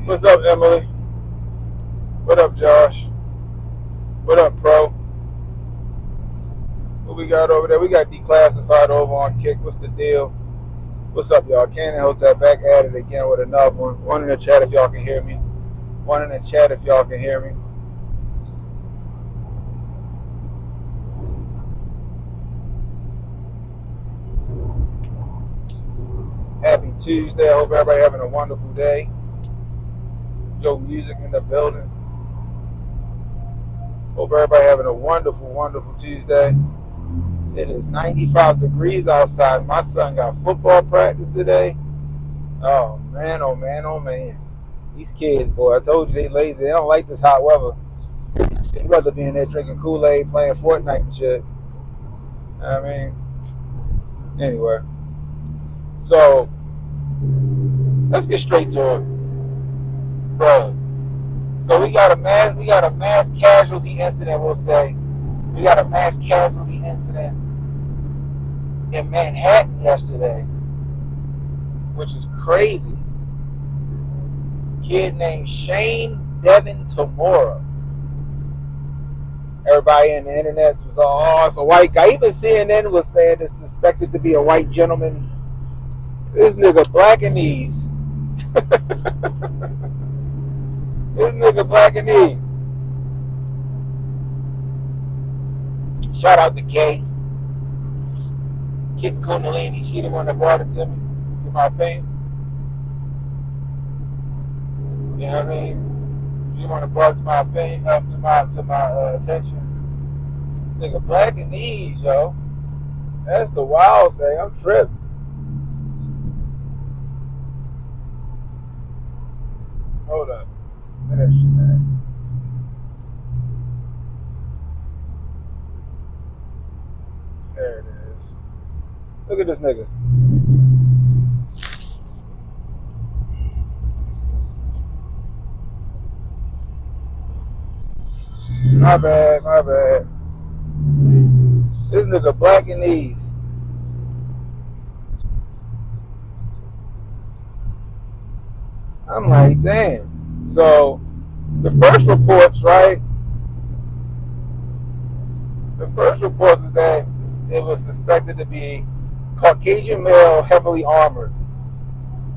What's up, Emily? What up, Josh? What up, Pro? What we got over there? We got declassified over on Kick. What's the deal? What's up, y'all? Cannon Hotel back at it again with another one. One in the chat if y'all can hear me. One in the chat if y'all can hear me. Happy Tuesday. I hope everybody having a wonderful day. Joe Music in the building. Hope everybody having a wonderful, wonderful Tuesday. It is 95 degrees outside. My son got football practice today. Oh man, oh man, oh man. These kids, boy, I told you they lazy. They don't like this hot weather. They'd rather be in there drinking Kool-Aid, playing Fortnite and shit. I mean, anyway. So let's get straight to it, bro. So we got a mass casualty incident. We'll say we got a mass casualty incident in Manhattan yesterday, which is crazy. Kid named Shane Devin Tamora. Everybody in the internet was all, oh, it's a white guy. Even CNN was saying it's suspected to be a white gentleman. This nigga black and knees. This nigga black and knees. Shout out to Kay. Kid Kundalini. She the one that brought it to me, to my pain. You know what I mean? She the one that brought it to my pain, up to my attention. Nigga black and knees, yo. That's the wild thing. I'm tripping. Hold up. Where that shit at? There it is. Look at this nigga. My bad, my bad. This nigga black in these. I'm like, damn. So the first reports, right? The first reports is that it was suspected to be Caucasian male, heavily armored.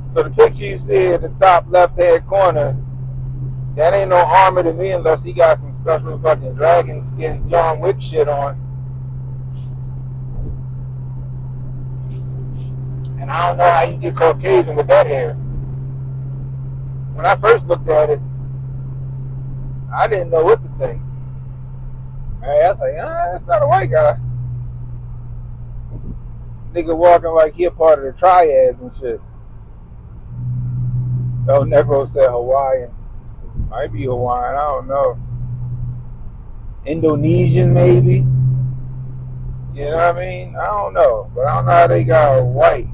So the picture you see at the top left-hand corner, that ain't no armor to me unless he got some special fucking dragon skin John Wick shit on. And I don't know how you get Caucasian with that hair. When I first looked at it, I didn't know what to think. I was like, it's not a white guy. Nigga walking like he a part of the triads and shit. Oh, Negro said Hawaiian. Might be Hawaiian, I don't know. Indonesian, maybe. You know what I mean? I don't know. But I don't know how they got white.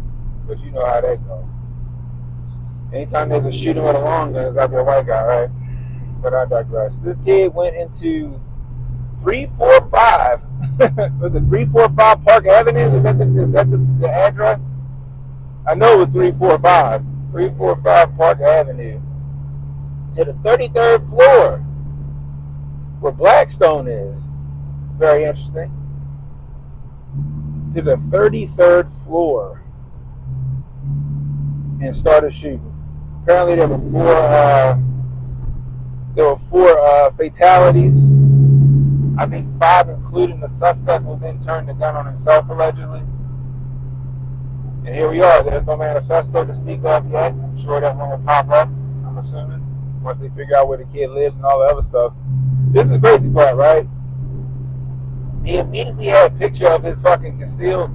But you know how that go. Anytime there's a shooting with a long gun, it's got to be a white guy, right? But I digress. This kid went into 345. Was it 345 Park Avenue? Is that the address? I know it was 345. 345 Park Avenue. To the 33rd floor, where Blackstone is. Very interesting. To the 33rd floor. And started shooting. Apparently there were four fatalities. I think 5, including the suspect, who then turned the gun on himself allegedly. And here we are. There's no manifesto to speak of yet. I'm sure that one will pop up, I'm assuming, once they figure out where the kid lived and all the other stuff. This is the crazy part, right? He immediately had a picture of his fucking concealed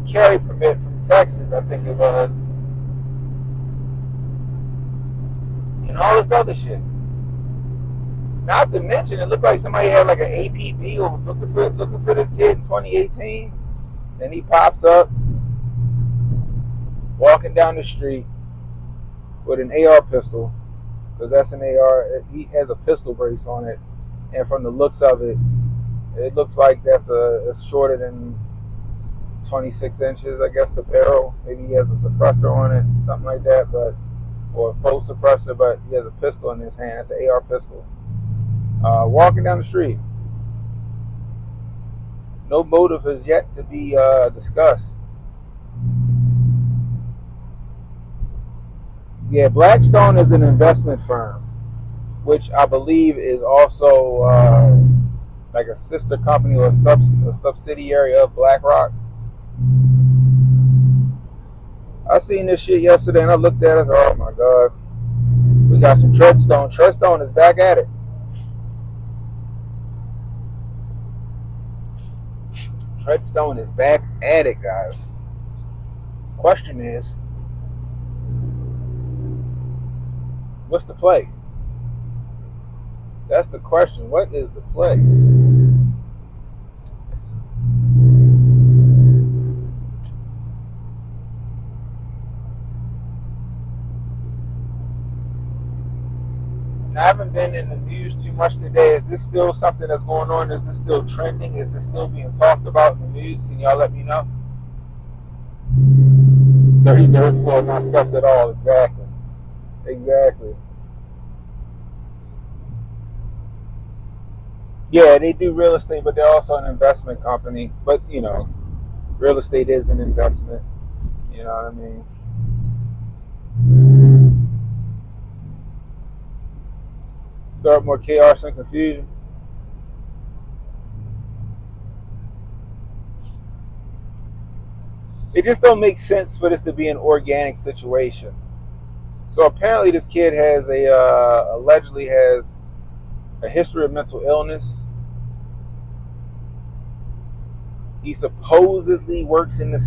carry permit from Texas, I think it was. And all this other shit. Not to mention, it looked like somebody had like an APB or was looking for this kid in 2018. And he pops up, walking down the street with an AR pistol, because that's an AR. He has a pistol brace on it, and from the looks of it, it looks like it's shorter than 26 inches, I guess, the barrel. Maybe he has a suppressor on it, something like that. But or a faux suppressor, but he has a pistol in his hand. It's an AR pistol. Walking down the street. No motive has yet to be discussed. Yeah, Blackstone is an investment firm, which I believe is also like a sister company or a subsidiary of BlackRock. I seen this shit yesterday and I looked at it and said, oh my God, we got some Treadstone. Treadstone is back at it. Treadstone is back at it, guys. Question is, what's the play? That's the question. What is the play? I haven't been in the news too much today. Is this still something that's going on? Is this still trending? Is this still being talked about in the news? Can y'all let me know? 33rd floor, not sus at all. Exactly. Exactly. Yeah, they do real estate, but they're also an investment company. But, you know, real estate is an investment. You know what I mean? Start more chaos and confusion. It just don't make sense for this to be an organic situation. So apparently, this kid has allegedly has a history of mental illness. He supposedly worked in the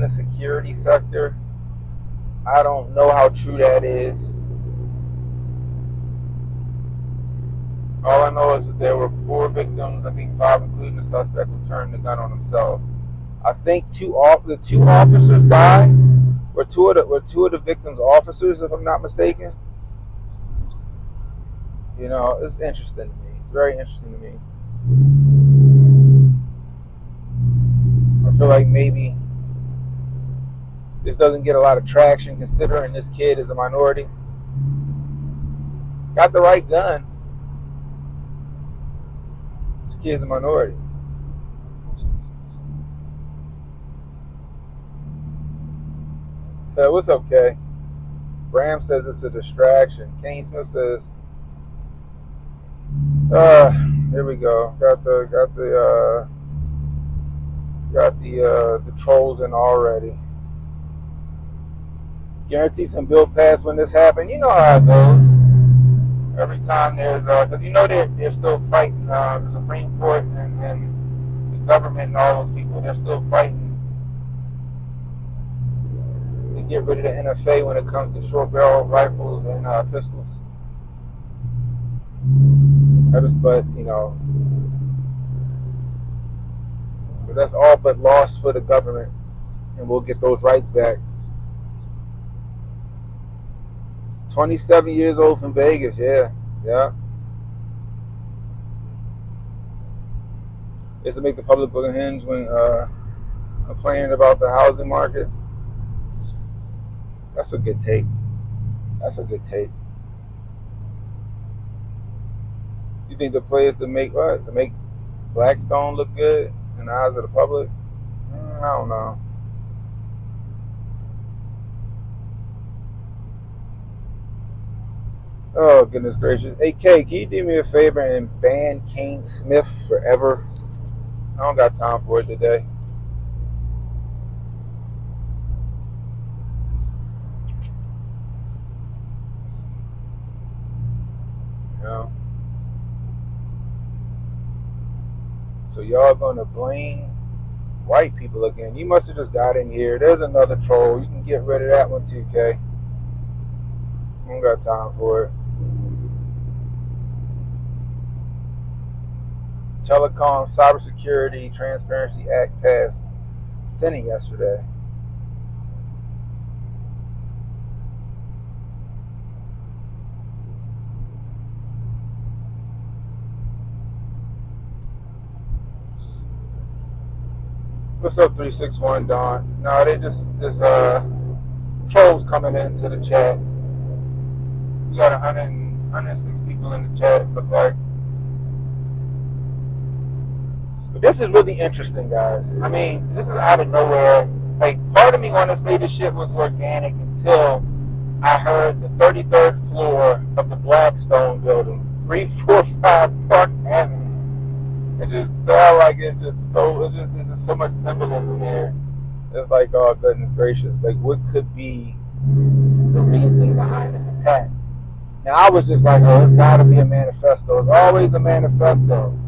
security sector. I don't know how true that is. All I know is that there were 4 victims. I think 5, including the suspect, who turned the gun on himself. I think the 2 officers died. Were two of the victims officers, if I'm not mistaken. You know, it's interesting to me. It's very interesting to me. I feel like maybe this doesn't get a lot of traction considering this kid is a minority. Got the right gun. This kid's a minority. So what's up, Kay? Bram says it's a distraction. Kane Smith says, here we go. Got the trolls in already. Guarantee some bill pass when this happened. You know how it goes. Every time there's because you know they're still fighting the Supreme Court and the government and all those people. They're still fighting to get rid of the NFA when it comes to short barrel rifles and pistols. But you know, but that's all but lost for the government, and we'll get those rights back. 27 years old from Vegas, yeah. It's to make the public look unhinged when complaining about the housing market. That's a good take. You think the play is to make what? To make Blackstone look good in the eyes of the public? I don't know. Oh, goodness gracious. Hey, K, can you do me a favor and ban Kane Smith forever? I don't got time for it today. You know? So y'all gonna blame white people again. You must have just got in here. There's another troll. You can get rid of that one too, K. I don't got time for it. Telecom Cybersecurity Transparency Act passed Senate yesterday. What's up, 361 Don? No, they just trolls coming into the chat. We got 106 people in the chat, look like. But this is really interesting, guys. I mean, this is out of nowhere. Like, part of me want to say this shit was organic until I heard the 33rd floor of the Blackstone building, 345 Park Avenue. It just sounds like it's just so, there's just so much symbolism here. It's like, oh, goodness gracious. Like, what could be the reasoning behind this attack? Now, I was just like, oh, it's got to be a manifesto. It's always a manifesto.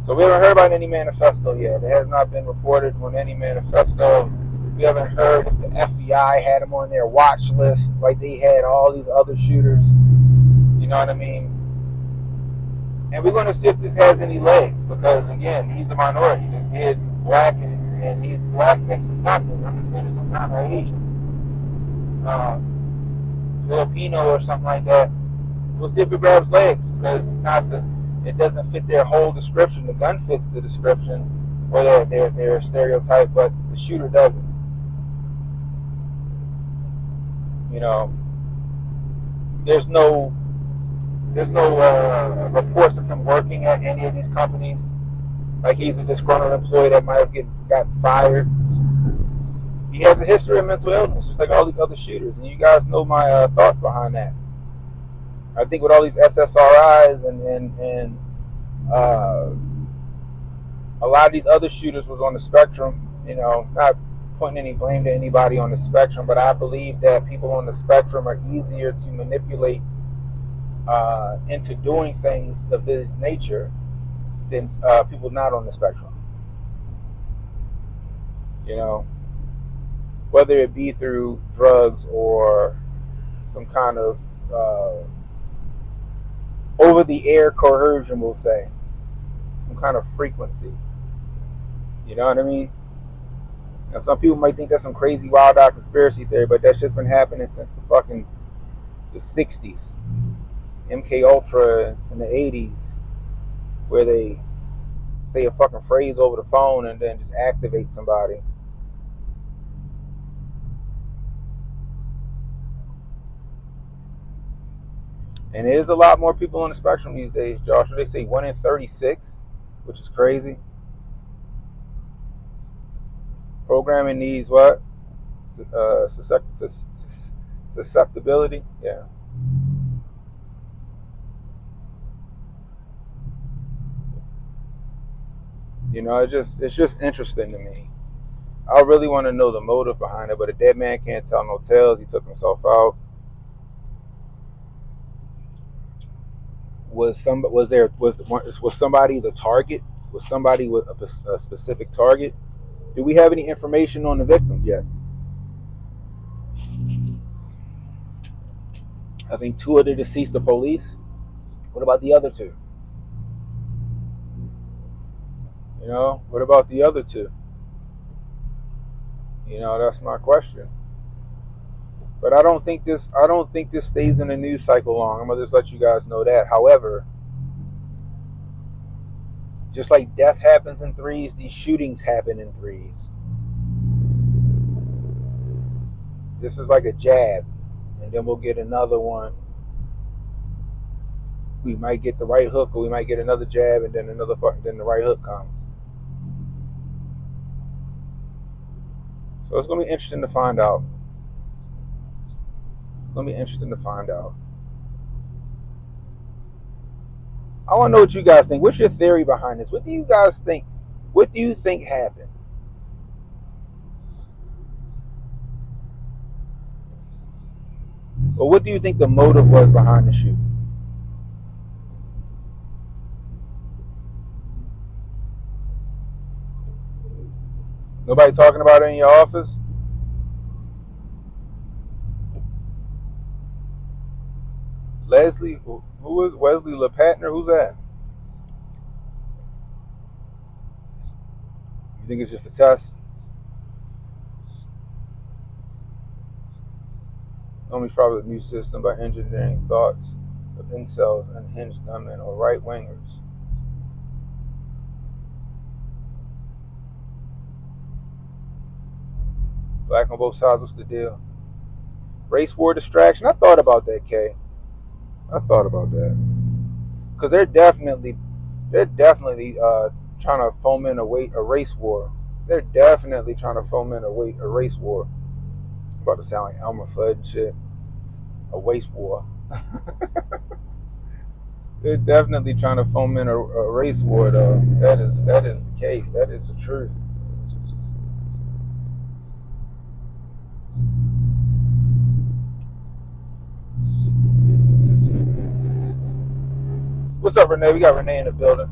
So we haven't heard about any manifesto yet. It has not been reported on any manifesto. We haven't heard if the FBI had them on their watch list like they had all these other shooters. You know what I mean? And we're going to see if this has any legs because, again, he's a minority. This kid's black and he's black mixed with something. I'm assuming some kind of Asian. Filipino or something like that. We'll see if it grabs legs because it doesn't fit their whole description. The gun fits the description or their stereotype, but the shooter doesn't. You know, there's no reports of him working at any of these companies. Like he's a disgruntled employee that might have gotten fired. He has a history of mental illness, just like all these other shooters. And you guys know my thoughts behind that. I think with all these SSRIs and a lot of these other shooters was on the spectrum. You know, not pointing any blame to anybody on the spectrum, but I believe that people on the spectrum are easier to manipulate into doing things of this nature than people not on the spectrum. You know, whether it be through drugs or some kind of over-the-air coercion, we'll say, some kind of frequency. You know what I mean? Now, some people might think that's some crazy, wild-out conspiracy theory, but that's just been happening since the 60s. MK Ultra in the 80s, where they say a fucking phrase over the phone and then just activate somebody. And there's a lot more people on the spectrum these days, Joshua. They say 1 in 36, which is crazy. Programming needs what? Susceptibility? Yeah. You know, it's just interesting to me. I really want to know the motive behind it, but a dead man can't tell no tales. He took himself out. Was somebody the target? Was somebody with a specific target? Do we have any information on the victims yet? I think 2 of the deceased are police. What about the other 2? You know, what about the other 2? You know, that's my question. But I don't think this stays in the news cycle long. I'm gonna just let you guys know that. However, just like death happens in threes, these shootings happen in threes. This is like a jab, and then we'll get another one. We might get the right hook, or we might get another jab, and then then the right hook comes. So it's gonna be interesting to find out. I want to know what you guys think. What's your theory behind this? What do you guys think? What do you think happened? Or what do you think the motive was behind the shooting? Nobody talking about it in your office? Leslie, who is Wesley LePatner? Who's that? You think it's just a test? Homie's probably the new system by engineering thoughts of incels, unhinged gunmen, or right wingers. Black on both sides, what's the deal? Race war distraction. I thought about that, Kay. I thought about that because they're definitely trying to foment a race war. They're definitely trying to foment a race war. I'm about to sound like Elmer Fudd and shit. A waste war. They're definitely trying to foment a race war, though. That is the case. That is the truth. What's up, Renee? We got Renee in the building.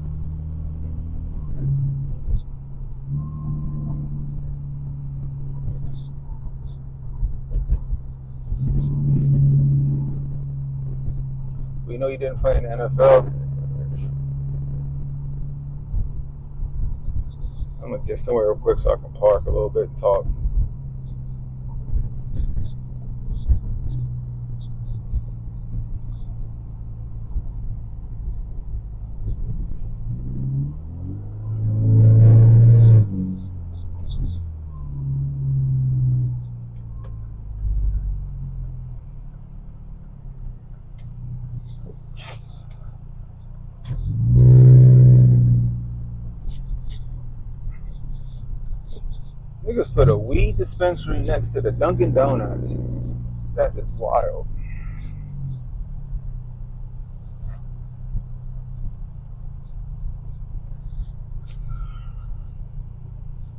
We know you didn't play in the NFL. I'm gonna get somewhere real quick so I can park a little bit and talk. Niggas put a weed dispensary next to the Dunkin' Donuts. That is wild.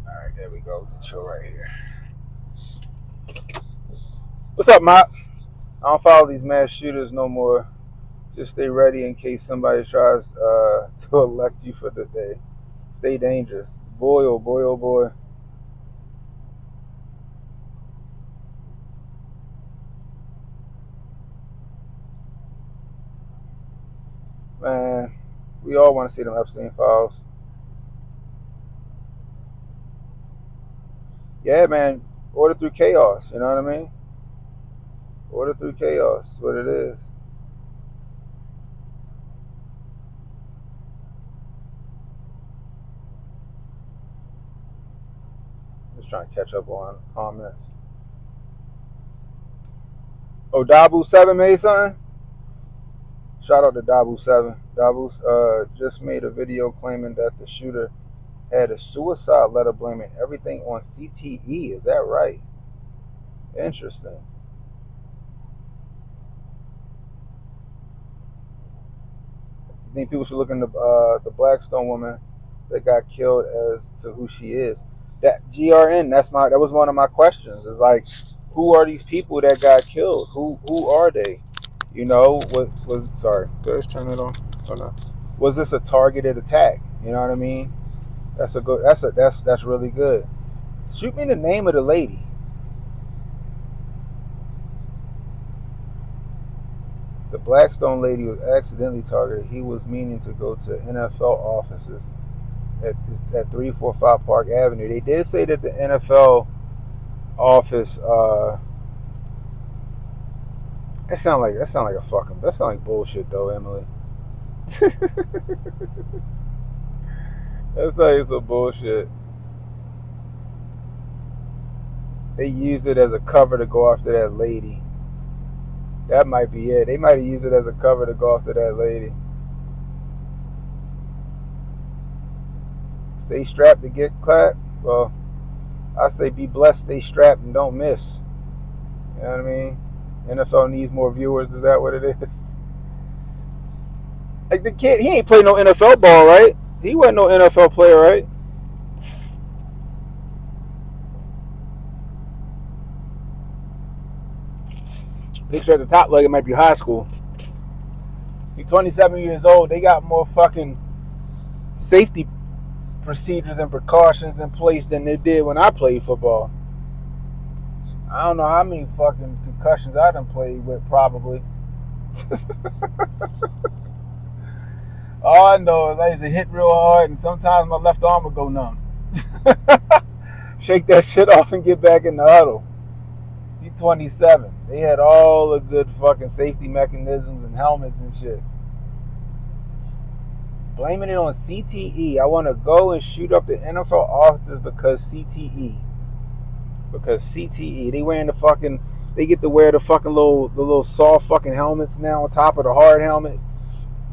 Alright, there we go. We can chill right here. What's up, Mop? I don't follow these mass shooters no more. Just stay ready in case somebody tries to elect you for the day. Stay dangerous. Boy, oh boy, oh boy. Man, we all want to see them Epstein files. Yeah, man. Order through chaos. You know what I mean? Order through chaos. That's what it is. Just trying to catch up on comments. Oh, Dabu7 made something? Shout out to Dabu7. Dabu just made a video claiming that the shooter had a suicide letter blaming everything on CTE. Is that right? Interesting. You think people should look into the Blackstone woman that got killed as to who she is? That GRN. That was one of my questions. Is like, who are these people that got killed? Who are they? You know, sorry, did I just turn it on? Oh no. Was this a targeted attack? You know what I mean? That's really good. Shoot me the name of the lady. The Blackstone lady was accidentally targeted. He was meaning to go to NFL offices at 345 Park Avenue. They did say that the NFL office that sound like bullshit though, Emily. That's like some bullshit. They used it as a cover to go after that lady. That might be it. They might have used it as a cover to go after that lady. Stay strapped to get clapped. Well, I say be blessed, stay strapped, and don't miss. You know what I mean? NFL needs more viewers. Is that what it is? Like the kid, he ain't played no NFL ball, right? He wasn't no NFL player, right? Picture at the top, like it might be high school. He's 27 years old. They got more fucking safety procedures and precautions in place than they did when I played football. I don't know how many fucking concussions I done played with, probably. All I know is I used to hit real hard, and sometimes my left arm would go numb. Shake that shit off and get back in the huddle. He's 27. They had all the good fucking safety mechanisms and helmets and shit. Blaming it on CTE. I want to go and shoot up the NFL offices because CTE. Because CTE. They wearing the fucking They get to wear the little soft fucking helmets now on top of the hard helmet.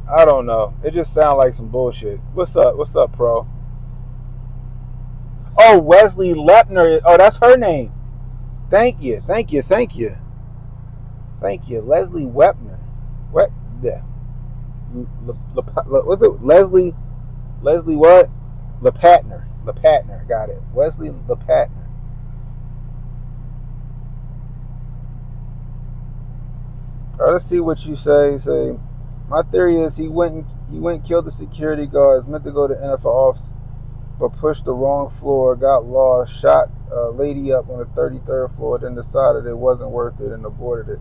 I don't know. It just sounds like some bullshit. What's up? What's up, pro? Oh, Wesley Lepner. Oh, that's her name. Thank you. Leslie Wepner. What? Yeah. What's it? Leslie what? Lepatner. Got it. Wesley Lepatner. All right, let's see what you say. Say, my theory is he went and killed the security guards. Meant to go to NFL office, but pushed the wrong floor. Got lost. Shot a lady up on the 33rd floor. Then decided it wasn't worth it and aborted it.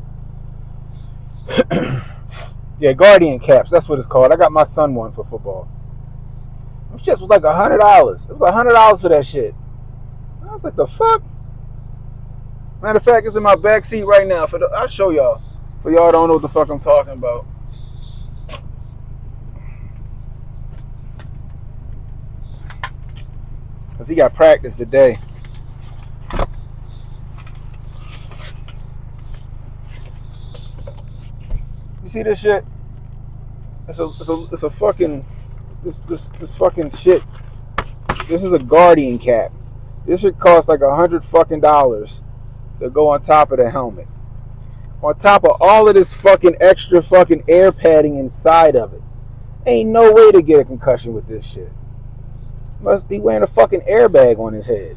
Yeah, Guardian caps. That's what it's called. I got my son one for football. This shit was like $100. It was $100 for that shit. I was like, the fuck? Matter of fact, it's in my back seat right now. I'll show y'all. For y'all don't know what the fuck I'm talking about. Because he got practice today. You see this shit? It's a fucking this fucking shit. This is a Guardian cap. This shit costs like $100 fucking to go on top of the helmet. On top of all of this fucking extra fucking air padding inside of it. Ain't no way to get a concussion with this shit. Must be wearing a fucking airbag on his head.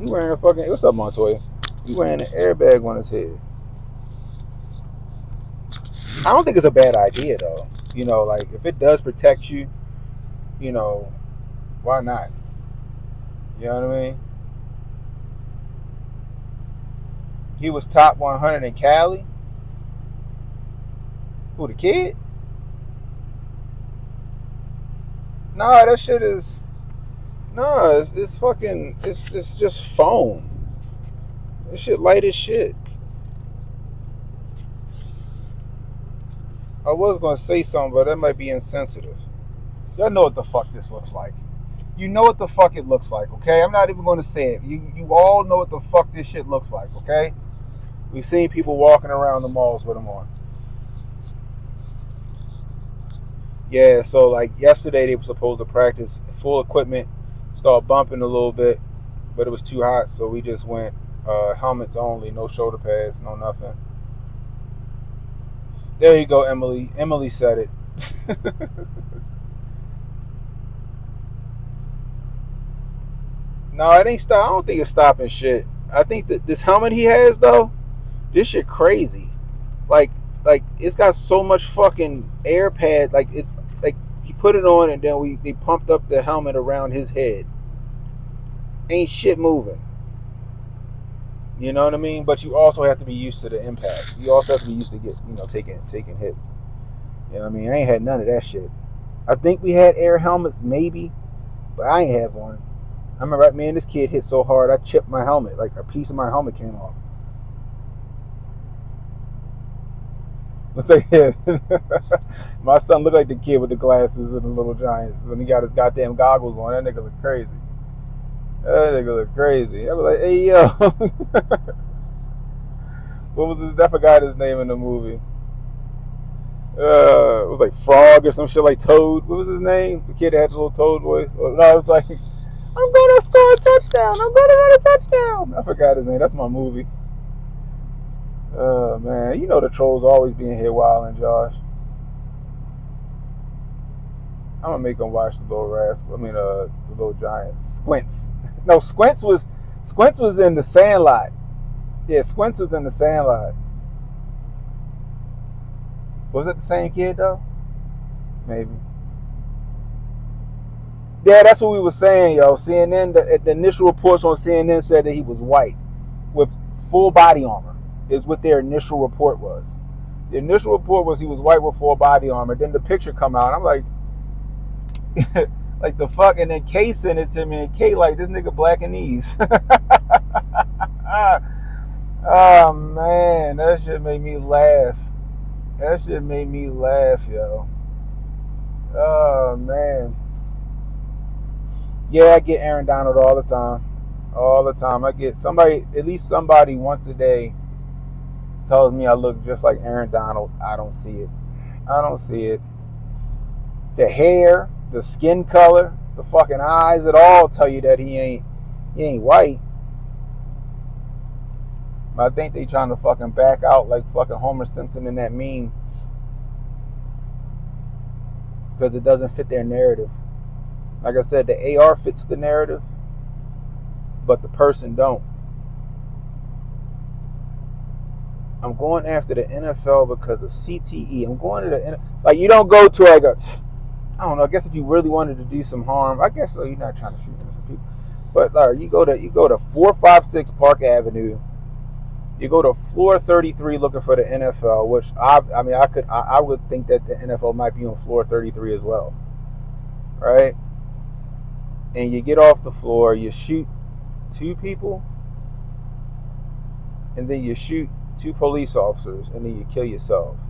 He wearing a fucking... What's up, Montoya? He wearing an airbag on his head. I don't think it's a bad idea, though. You know, like, if it does protect you, you know, why not? You know what I mean? He was top 100 in Cali. Who, the kid? Nah, that shit is... Nah, it's fucking... It's just foam. This shit light as shit. I was going to say something, but that might be insensitive. Y'all know what the fuck this looks like. You know what the fuck it looks like, okay? I'm not even going to say it. You all know what the fuck this shit looks like, okay? We've seen people walking around the malls with them on. Yeah, so like yesterday they were supposed to practice full equipment, start bumping a little bit, but it was too hot, so we just went helmets only, no shoulder pads, no nothing. There you go, Emily. Emily said it. No, it ain't stop. I don't think it's stopping shit. I think that this helmet he has though, this shit crazy. Like it's got so much fucking air pad. Like it's like he put it on and then they pumped up the helmet around his head. Ain't shit moving. You know what I mean? But you also have to be used to the impact. You also have to be used to taking hits. You know what I mean? I ain't had none of that shit. I think we had air helmets maybe, but I ain't have one. I remember, man, this kid hit so hard I chipped my helmet. Like a piece of my helmet came off. Looks like my son looked like the kid with the glasses and the Little Giants when he got his goddamn goggles on. That nigga look crazy. I was like, hey yo, what was his? I forgot his name in the movie. It was like Frog or some shit like Toad. What was his name? The kid that had the little Toad voice. No, it was like, I'm gonna score a touchdown. I'm gonna run a touchdown. I forgot his name. That's my movie. Man, you know the trolls always being here wilding, Josh. I'm gonna make him watch the Little Rascal. The Little Giants. Squints. No, Squints was in the Sandlot. Yeah, Squints was in the Sandlot. Was it the same kid though? Maybe. Yeah, that's what we were saying, yo. CNN, the initial reports on CNN said that he was white with full body armor. Is what their initial report was. The initial report was he was white with full body armor. Then the picture come out, and I'm like, like the fuck. And then Kay sent it to me, and Kay like, this nigga black in these. Oh man, that shit made me laugh. Yo. Oh man. Yeah, I get Aaron Donald all the time. All the time. I get somebody, at least somebody once a day tells me I look just like Aaron Donald. I don't see it. I don't see it. The hair, the skin color, the fucking eyes, it all tell you that he ain't white. But I think they trying to fucking back out like fucking Homer Simpson in that meme because it doesn't fit their narrative. Like I said, the AR fits the narrative, but the person don't. I'm going after the NFL because of CTE. I'm going to the like you don't go to like a, I don't know. I guess if you really wanted to do some harm, I guess so. You're not trying to shoot innocent people, but like you go to 456 Park Avenue. You go to floor 33 looking for the NFL, which I would think that the NFL might be on floor 33 as well, right? And you get off the floor, you shoot 2 people, and then you shoot 2 police officers, and then you kill yourself.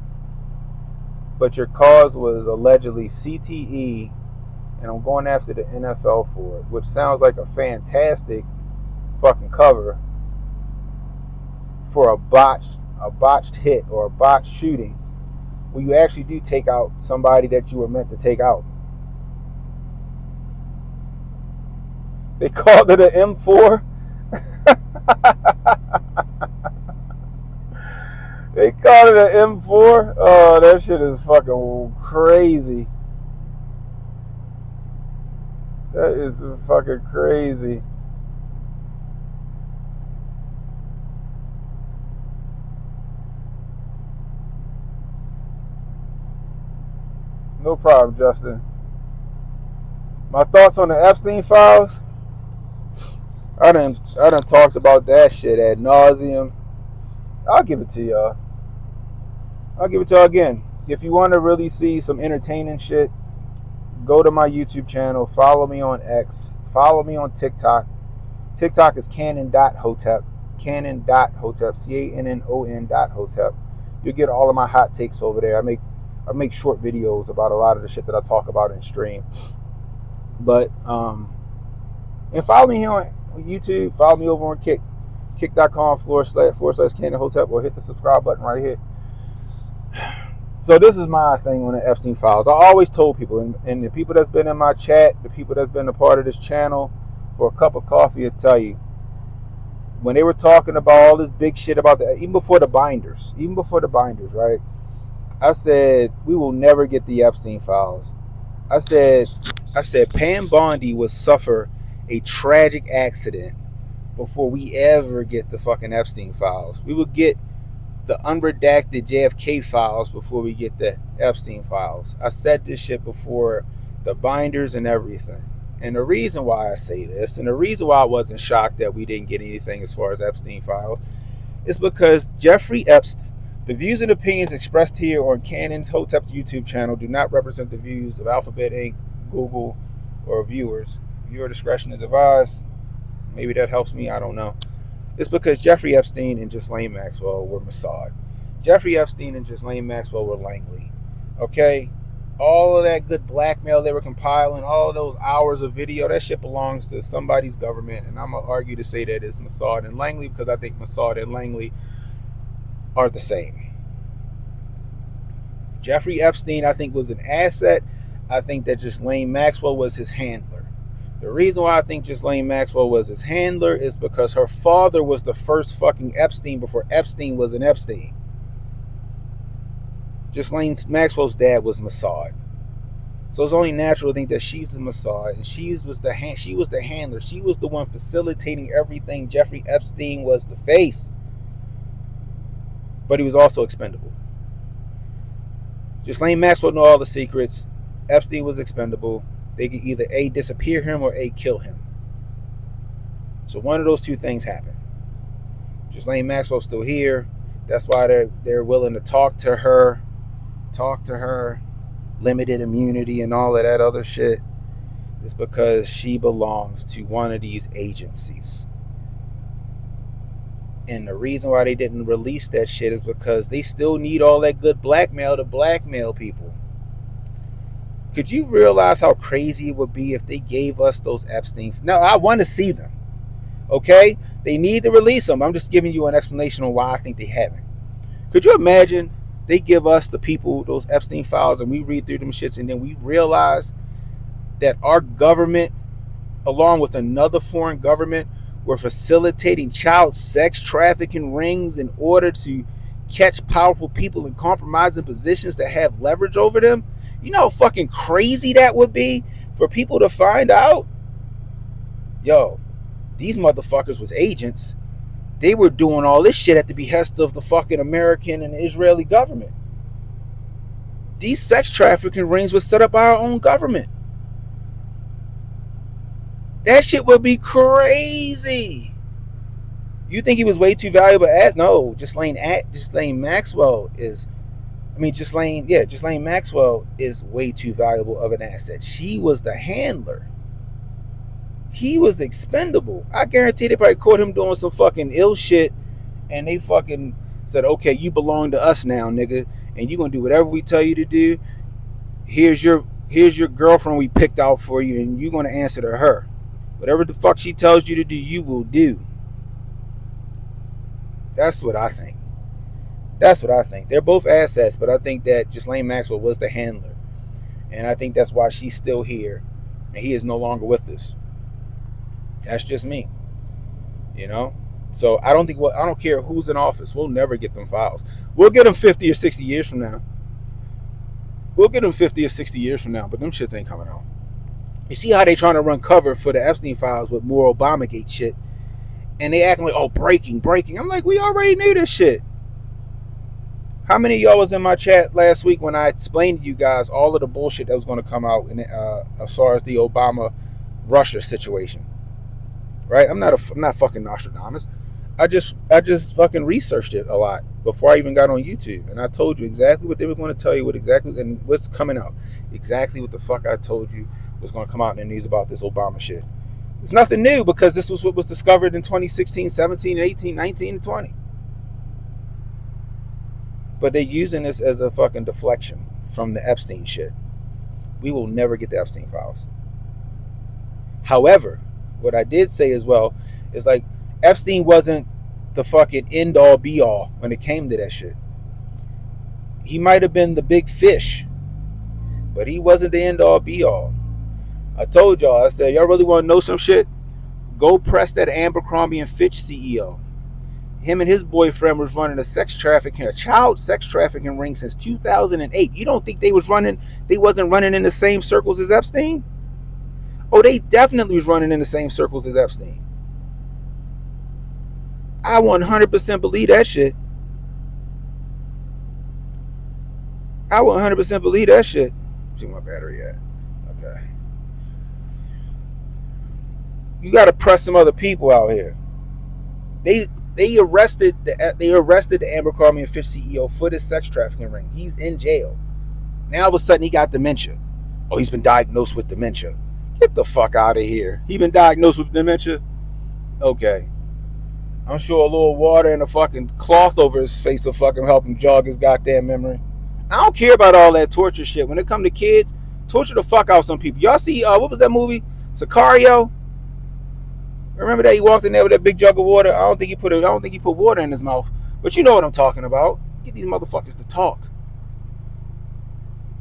But your cause was allegedly CTE, and I'm going after the NFL for it, which sounds like a fantastic fucking cover for a botched hit or a botched shooting where you actually do take out somebody that you were meant to take out. They called it an M4. They called it an M4. Oh, that shit is fucking crazy. That is fucking crazy. No problem, Justin. My thoughts on the Epstein files? I done talked about that shit ad nauseum. I'll give it to y'all. I'll give it to y'all again. If you want to really see some entertaining shit, go to my YouTube channel. Follow me on X. Follow me on TikTok. TikTok is cannon.hotep. Cannon.hotep. CANNON.hotep. You'll get all of my hot takes over there. I make short videos about a lot of the shit that I talk about in stream. But and follow me here on YouTube. Follow me over on kick.com//CannonHotep, or hit the subscribe button right here. So this is my thing on the Epstein files. I always told people, and the people that's been in my chat, the people that's been a part of this channel for a cup of coffee, will tell you, when they were talking about all this big shit about even before the binders, right? I said, we will never get the Epstein files. I said Pam Bondi would suffer a tragic accident before we ever get the fucking Epstein files. We would get the unredacted JFK files before we get the Epstein files. I said this shit before the binders and everything. And the reason why I say this, and the reason why I wasn't shocked that we didn't get anything as far as Epstein files, is because Jeffrey Epstein, the views and opinions expressed here on Cannon's Hotep's YouTube channel do not represent the views of Alphabet Inc., Google, or viewers. Viewer discretion is advised. Maybe that helps me, I don't know. It's because Jeffrey Epstein and Ghislaine Maxwell were Mossad. Jeffrey Epstein and Ghislaine Maxwell were Langley. Okay? All of that good blackmail they were compiling, all of those hours of video, that shit belongs to somebody's government. And I'm going to argue to say that it's Mossad and Langley, because I think Mossad and Langley are the same. Jeffrey Epstein, I think, was an asset. I think that Ghislaine Maxwell was his handler. The reason why I think Ghislaine Maxwell was his handler is because her father was the first fucking Epstein before Epstein was an Epstein. Ghislaine Maxwell's dad was Mossad. So it's only natural to think that she's the Mossad, and she was the handler. She was the one facilitating everything. Jeffrey Epstein was the face. But he was also expendable. Ghislaine Maxwell knew all the secrets. Epstein was expendable. They could either A, disappear him, or A, kill him. So one of those two things happened. Ghislaine Maxwell's still here. That's why they're willing to talk to her, limited immunity and all of that other shit. It's because she belongs to one of these agencies. And the reason why they didn't release that shit is because they still need all that good blackmail to blackmail people. Could you realize how crazy it would be if they gave us those Epstein? Now, I want to see them. Okay? They need to release them. I'm just giving you an explanation on why I think they haven't. Could you imagine they give us the people, those Epstein files, and we read through them shits, and then we realize that our government, along with another foreign government, were facilitating child sex trafficking rings in order to catch powerful people in compromising positions to have leverage over them? You know how fucking crazy that would be for people to find out? Yo, these motherfuckers was agents. They were doing all this shit at the behest of the fucking American and Israeli government. These sex trafficking rings were set up by our own government. That shit would be crazy. You think he was way too valuable? No, Ghislaine Maxwell is. Ghislaine Maxwell is way too valuable of an asset. She was the handler. He was expendable. I guarantee they probably caught him doing some fucking ill shit, and they fucking said, "Okay, you belong to us now, nigga, and you gonna do whatever we tell you to do. Here's your girlfriend we picked out for you, and you're gonna answer to her. Whatever the fuck she tells you to do, you will do." That's what I think. They're both assets, but I think that Ghislaine Maxwell was the handler. And I think that's why she's still here and he is no longer with us. That's just me. You know? So I don't care who's in office. We'll never get them files. We'll get them 50 or 60 years from now. But them shits ain't coming out. You see how they trying to run cover for the Epstein files with more Obamagate shit. And they acting like, oh, breaking. I'm like, we already knew this shit. How many of y'all was in my chat last week when I explained to you guys all of the bullshit that was going to come out as far as the Obama-Russia situation? Right? I'm not fucking Nostradamus. I just fucking researched it a lot before I even got on YouTube, and I told you exactly what they were going to tell you, and what's coming out. Exactly what the fuck I told you was going to come out in the news about this Obama shit. It's nothing new because this was what was discovered in 2016, 17, 18, 19, and 20. But they're using this as a fucking deflection from the Epstein shit. We will never get the Epstein files. However, what I did say as well is like Epstein wasn't the fucking end all be all when it came to that shit. He might have been the big fish, but he wasn't the end all be all. I told y'all, I said, y'all really want to know some shit? Go press that Abercrombie and Fitch CEO. Him and his boyfriend was running a child sex trafficking ring since 2008. You don't think they wasn't running in the same circles as Epstein? Oh, they definitely was running in the same circles as Epstein. I 100% believe that shit. Let's see where my battery at. Okay. You got to press some other people out here. They arrested the Abercrombie and Fitch CEO for this sex trafficking ring. He's in jail. Now all of a sudden he got dementia. Oh, he's been diagnosed with dementia. Get the fuck out of here. He been diagnosed with dementia? Okay. I'm sure a little water and a fucking cloth over his face will fucking help him jog his goddamn memory. I don't care about all that torture shit. When it come to kids, torture the fuck out of some people. Y'all see, what was that movie? Sicario? Remember that he walked in there with that big jug of water? I don't think he put water in his mouth. But you know what I'm talking about. Get these motherfuckers to talk.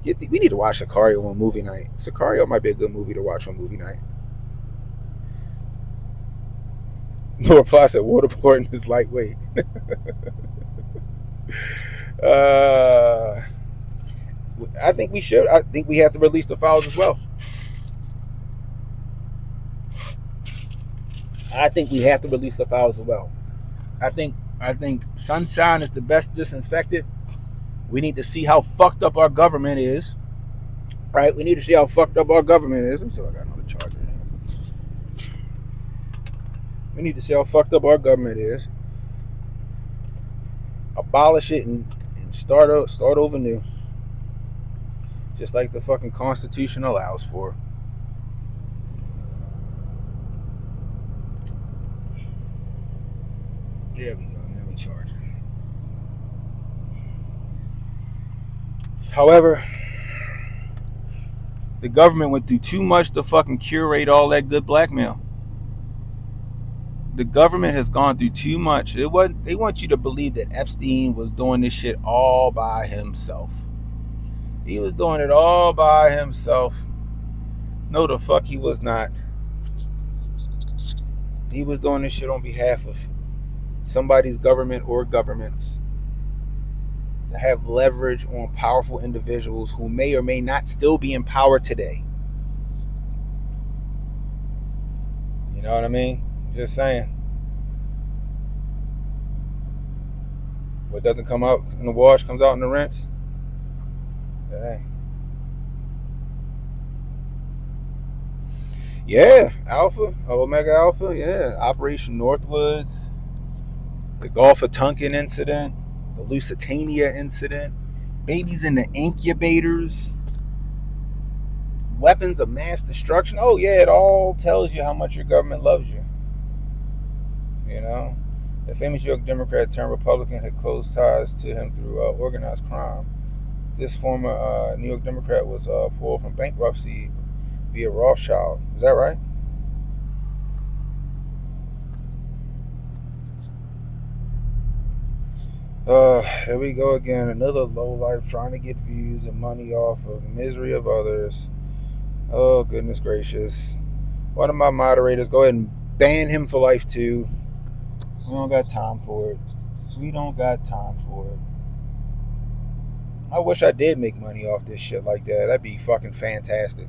We need to watch Sicario on movie night. Sicario might be a good movie to watch on movie night. No reply said waterboarding is lightweight. I think we should. I think we have to release the files as well. I think sunshine is the best disinfectant. We need to see how fucked up our government is. Right? We need to see how fucked up our government is. Let me see if I got another charger in here. We need to see how fucked up our government is. Abolish it and start over new. Just like the fucking Constitution allows for. There we go. Now we charge it. However, The government went through too much to fucking curate all that good blackmail. The government has gone through too much. They want you to believe that Epstein was doing this shit all by himself. He was doing it all by himself. No, the fuck he was not. He was doing this shit on behalf of somebody's government or governments to have leverage on powerful individuals who may or may not still be in power today. You know what I mean? Just saying. What doesn't come out in the wash comes out in the rinse. Dang. Yeah, Alpha, Omega Alpha, yeah. Operation Northwoods, the Gulf of Tonkin incident, the Lusitania incident, babies in the incubators, weapons of mass destruction. Oh, yeah, it all tells you how much your government loves you. You know? The famous New York Democrat turned Republican had close ties to him through organized crime. This former New York Democrat was pulled from bankruptcy via Rothschild. Is that right? Here we go again. Another lowlife trying to get views and money off of the misery of others. Oh, goodness gracious. One of my moderators, go ahead and ban him for life, too. We don't got time for it. We don't got time for it. I wish I did make money off this shit like that. That'd be fucking fantastic.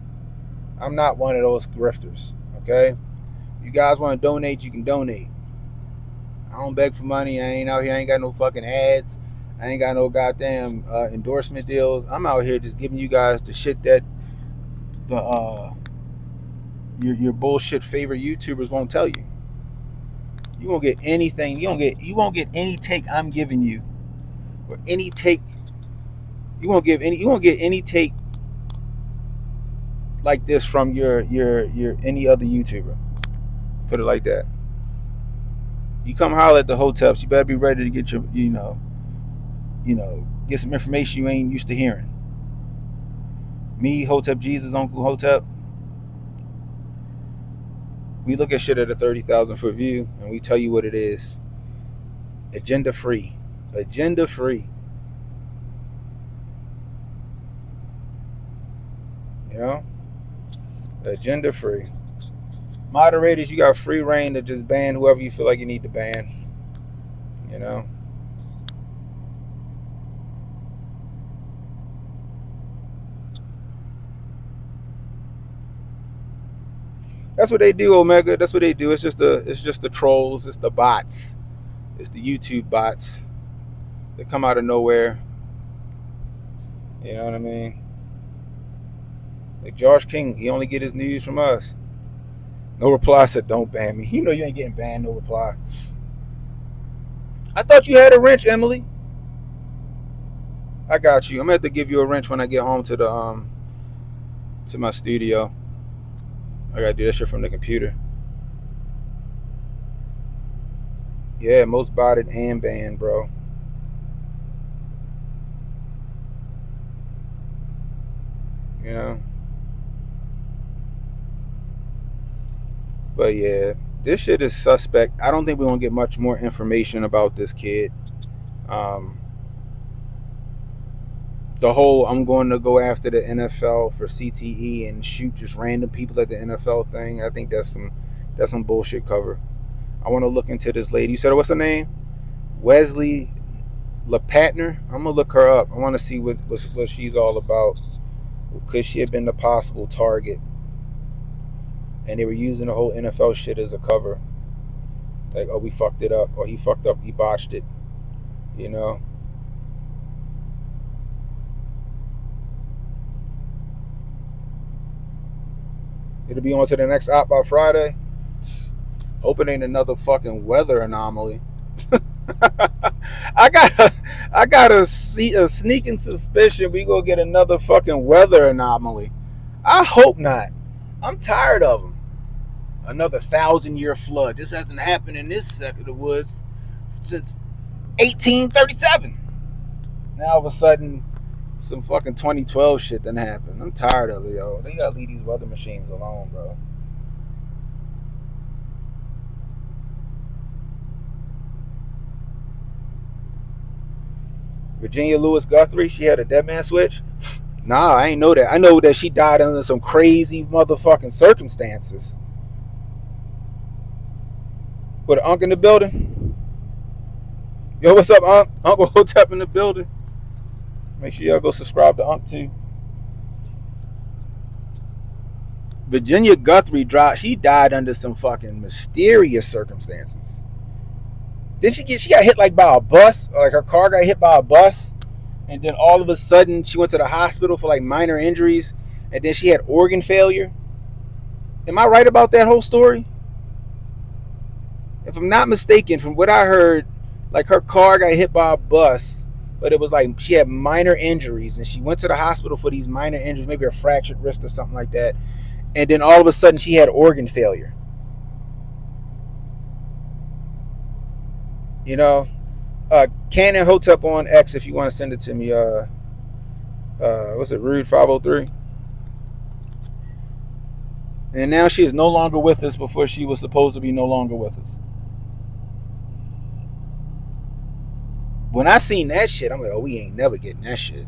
I'm not one of those grifters, okay? You guys want to donate, you can donate. I don't beg for money. I ain't out here. I ain't got no fucking ads. I ain't got no goddamn endorsement deals. I'm out here just giving you guys the shit that your bullshit favorite YouTubers won't tell you. You won't get anything. You won't get any take I'm giving you, or any take. You won't get any take like this from your any other YouTuber. Put it like that. You come holler at the hoteps, you better be ready to get your get some information you ain't used to hearing. Me, Hotep Jesus, Uncle Hotep, we look at shit at a 30,000 foot view and we tell you what it is. Agenda free. Agenda free. You know? Agenda free. Moderators, you got free reign to just ban whoever you feel like you need to ban. You know? That's what they do, Omega. That's what they do. It's just the trolls. It's the bots. It's the YouTube bots that come out of nowhere. You know what I mean? Like Josh King, he only get his news from us. No reply said, don't ban me. You know you ain't getting banned, no reply. I thought you had a wrench, Emily. I got you. I'm gonna have to give you a wrench when I get home to the to my studio. I gotta do that shit from the computer. Yeah, most botted and banned, bro. You know? But yeah, this shit is suspect. I don't think we're gonna get much more information about this kid. The whole I'm going to go after the NFL for CTE and shoot just random people at the NFL thing, I think that's some bullshit cover. I want to look into this lady. You said, what's her name? Wesley LePatner. I'm gonna look her up. I want to see what she's all about. Could she have been the possible target? And they were using the whole NFL shit as a cover. Like, oh, we fucked it up, or he fucked up, he botched it. You know. It'll be on to the next op by Friday. Hoping ain't another fucking weather anomaly. I got a sneaking suspicion we gonna get another fucking weather anomaly. I hope not. I'm tired of them. Another 1,000-year flood. This hasn't happened in this neck of the woods since 1837. Now all of a sudden, Some fucking 2012 shit done happened. I'm tired of it, yo. They gotta leave these weather machines alone, bro. Virginia Lewis Guthrie, she had a dead man switch? Nah, I ain't know that. I know that she died under some crazy motherfucking circumstances. With an Unc in the building? Yo, what's up, Unc? Uncle Hotep in the building. Make sure y'all go subscribe to Unc too. Virginia Guthrie she died under some fucking mysterious circumstances. Did she got hit like by a bus? Like her car got hit by a bus, and then all of a sudden she went to the hospital for like minor injuries, and then she had organ failure. Am I right about that whole story? If I'm not mistaken, from what I heard, like her car got hit by a bus, but it was like she had minor injuries, and she went to the hospital for these minor injuries, maybe a fractured wrist or something like that, and then all of a sudden she had organ failure. You know, Canon Hotep on X if you want to send it to me. What's it, Rude 503? And now she is no longer with us before she was supposed to be no longer with us. When I seen that shit, I'm like, oh, we ain't never getting that shit.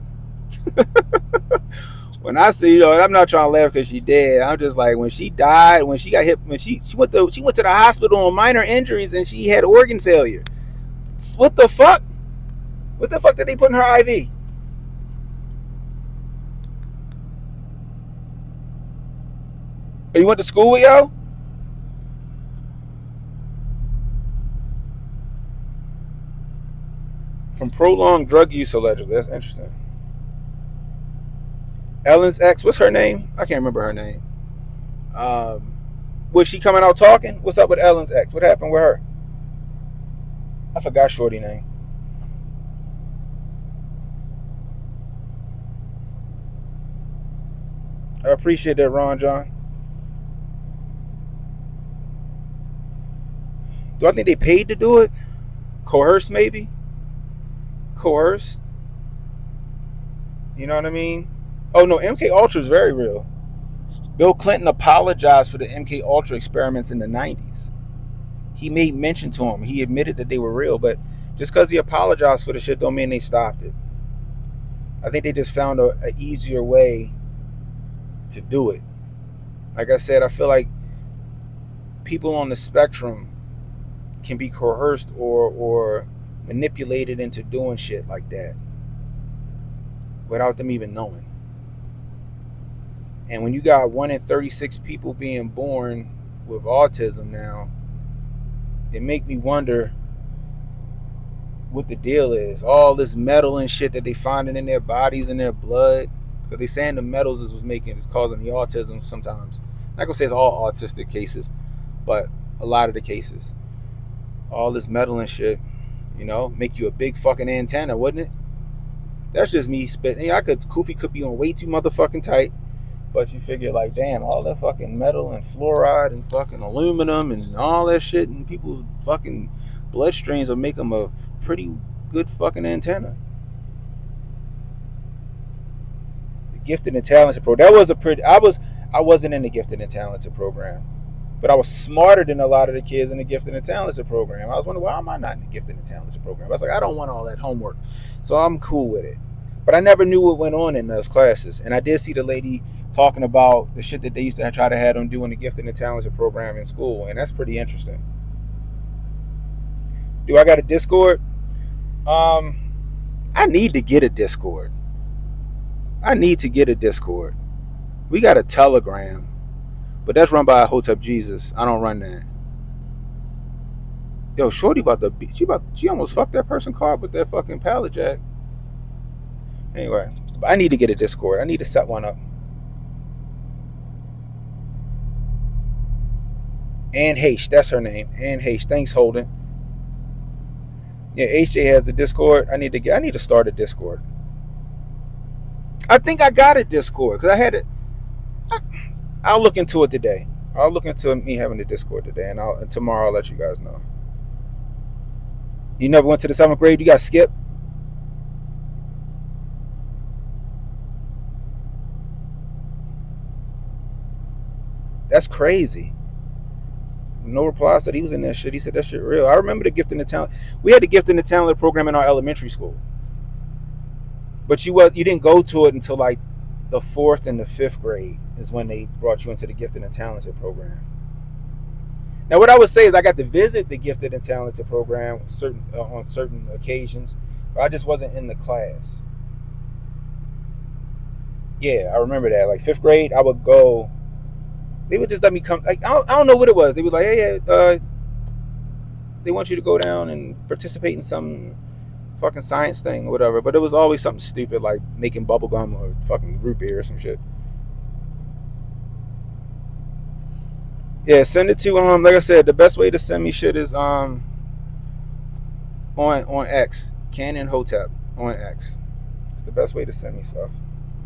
When I see, I'm not trying to laugh because she dead. I'm just like, when she died, when she got hit, when she went to the hospital on minor injuries and she had organ failure. What the fuck? What the fuck did they put in her IV? Oh, you went to school with yo? From prolonged drug use, allegedly. That's interesting. Ellen's ex, what's her name? I can't remember her name. Was she coming out talking? What's up with Ellen's ex? What happened with her? I forgot shorty name. I appreciate that, Ron John. Do I think they paid to do it? Coerced, maybe? Coerced? You know what I mean? Oh no, MK Ultra is very real. Bill Clinton apologized for the MK Ultra experiments in the 90s. He made mention to them. He admitted that they were real, but just because he apologized for the shit don't mean they stopped it. I think they just found an easier way to do it. Like I said, I feel like people on the spectrum can be coerced or manipulated into doing shit like that without them even knowing. And when you got 1 in 36 people being born with autism now, it make me wonder what the deal is. All this metal and shit that they finding in their bodies and their blood, because they saying the metals is causing the autism sometimes. I'm not gonna say it's all autistic cases, but a lot of the cases. All this metal and shit, make you a big fucking antenna, wouldn't it? That's just me spitting. Koofy could be on way too motherfucking tight, but you figure like, damn, all that fucking metal and fluoride and fucking aluminum and all that shit in people's fucking bloodstreams will make them a pretty good fucking antenna. The gifted and talented program. I wasn't in the gifted and talented program, but I was smarter than a lot of the kids in the gifted and talented program. I was wondering, why am I not in the gifted and talented program? I was like, I don't want all that homework, so I'm cool with it. But I never knew what went on in those classes, and I did see the lady talking about the shit that they used to try to have them do in the gifted and talented program in school, and that's pretty interesting. Do I got a Discord? I need to get a Discord. We got a Telegram, but that's run by Hotep Jesus. I don't run that. Yo, shorty she almost fucked that person car with that fucking pallet jack. Anyway, I need to get a Discord. I need to set one up. Ann H, that's her name. Ann H. Thanks, Holden. Yeah, HJ has a Discord. I need to start a Discord. I think I got a Discord because I had it. I'll look into it today. I'll look into me having a Discord today, and tomorrow I'll let you guys know. You never went to the 7th grade? You got skipped? That's crazy. No reply. Said he was in that shit. He said that shit real. I remember the gifting the talent. We had the gifting the talent program in our elementary school, but you didn't go to it until like the 4th and the 5th grade is when they brought you into the gifted and talented program. Now, what I would say is I got to visit the gifted and talented program on certain occasions, but I just wasn't in the class. Yeah, I remember that. Like 5th grade, I would go. They would just let me come. Like I don't know what it was. They were like, hey, they want you to go down and participate in some fucking science thing or whatever. But it was always something stupid like making bubble gum or fucking root beer or some shit. Yeah, send it to like I said, the best way to send me shit is on X, Canon Hotep on X. It's the best way to send me stuff.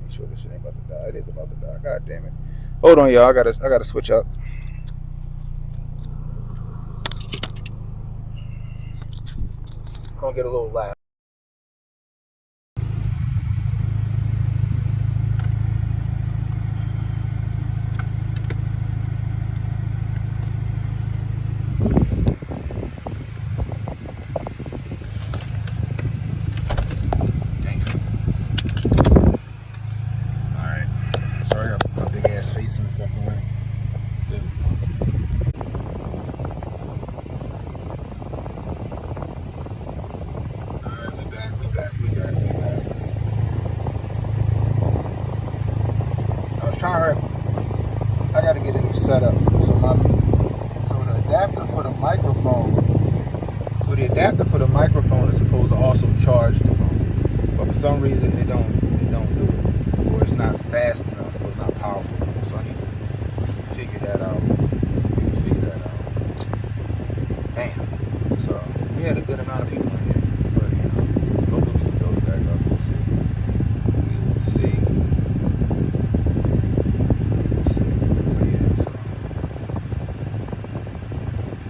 Make sure this shit ain't about to die. It is about to die. God damn it. Hold on, y'all. I gotta switch up. Gonna get a little loud. Alright. Sorry, I got my big ass face in the fucking way. There we go. Alright, we back. I was trying to hurry. I gotta get a new setup. So the adapter for the microphone. So the adapter for the microphone is supposed to also charge the phone. But for some reason it don't do it. Or it's not fast enough, or it's not powerful enough. So I need to figure that out. Damn. So we had a good amount of people in here. But hopefully we can build it back up. We'll see. But yeah, so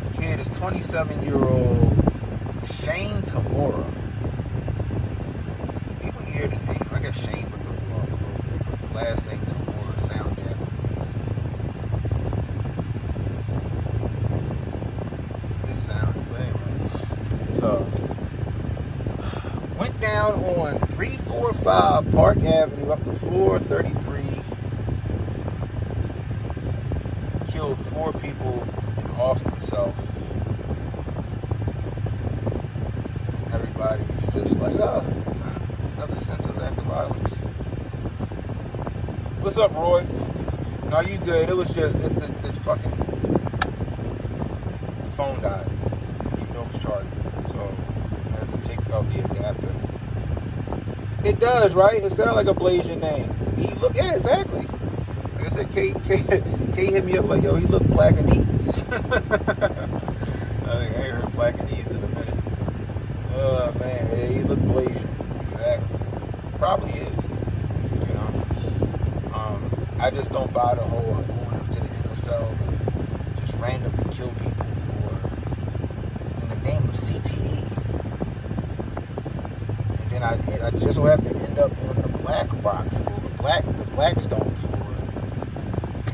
the kid is 27-year-old Shane Tamura. When you hear the name, I guess Shane would throw you off a little bit, but the last name Tamura sound Japanese. It sounded anyway. So went down on 345 Park Avenue up to floor 33. Killed 4 people and offed himself. And everybody's just like, another senseless act of violence. What's up, Roy? No, you good. It was just the fucking the phone died. Even though it was charging. So I had to take out the adapter. It does, right? It sounds like a Blasian name. Yeah, exactly. Like I said, K hit me up like, yo, he looked Blackanese. I ain't heard Blackanese in a minute. Man, yeah, he looked Blasian. Exactly. Probably is. I just don't buy the whole going up to the NFL to just randomly kill people in the name of CTE. And then I just so happen to end up on the Black Rock floor, the Blackstone floor,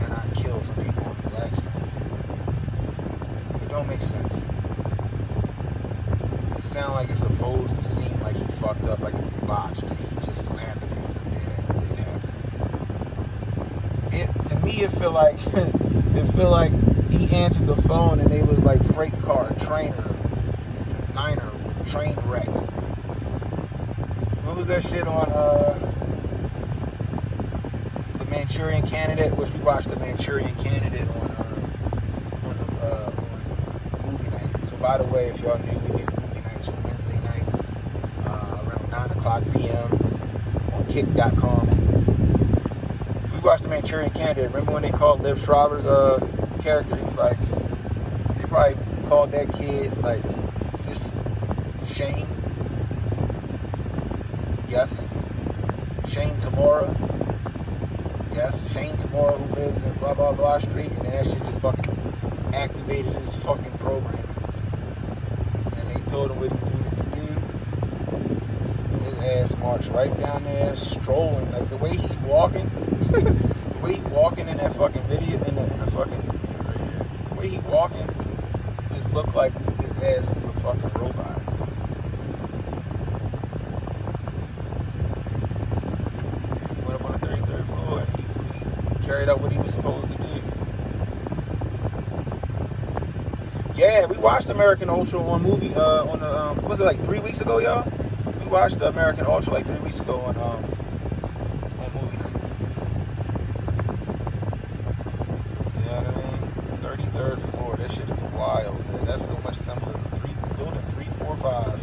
and I killed some people on the Blackstone floor. It don't make sense. It sounds like it's supposed to seem like he fucked up, like it was botched, and he just so happened to end up there. It didn't happen. To me, it feel like he answered the phone and they was like freight car Niner train wreck. What was that shit on the Manchurian Candidate? Which we watched the Manchurian Candidate on movie night. So by the way, if y'all knew, we do movie nights on Wednesday nights around 9:00 p.m. on kick.com. So we watched the Manchurian Candidate. Remember when they called Liv Schreiber's character? He was like, they probably called that kid like, is this Shane? Yes. Shane Tamura? Yes. Shane Tamura, who lives in blah blah blah street, and then that shit just fucking activated his fucking program. And they told him what he needed to do. And ass march right down there, strolling. Like the way he's walking, the way he's walking in that fucking video, in the fucking right here, the way he's walking, it just looked like his ass is a fucking robot. And he went up on the 33rd floor and he carried out what he was supposed to do. Yeah, we watched American Ultra on movie on the was it like 3 weeks ago, y'all? We watched the American Ultra like 3 weeks ago on movie night. You know what I mean? 33rd floor. That shit is wild, man. That's so much symbolism. Building 3, 4, 5.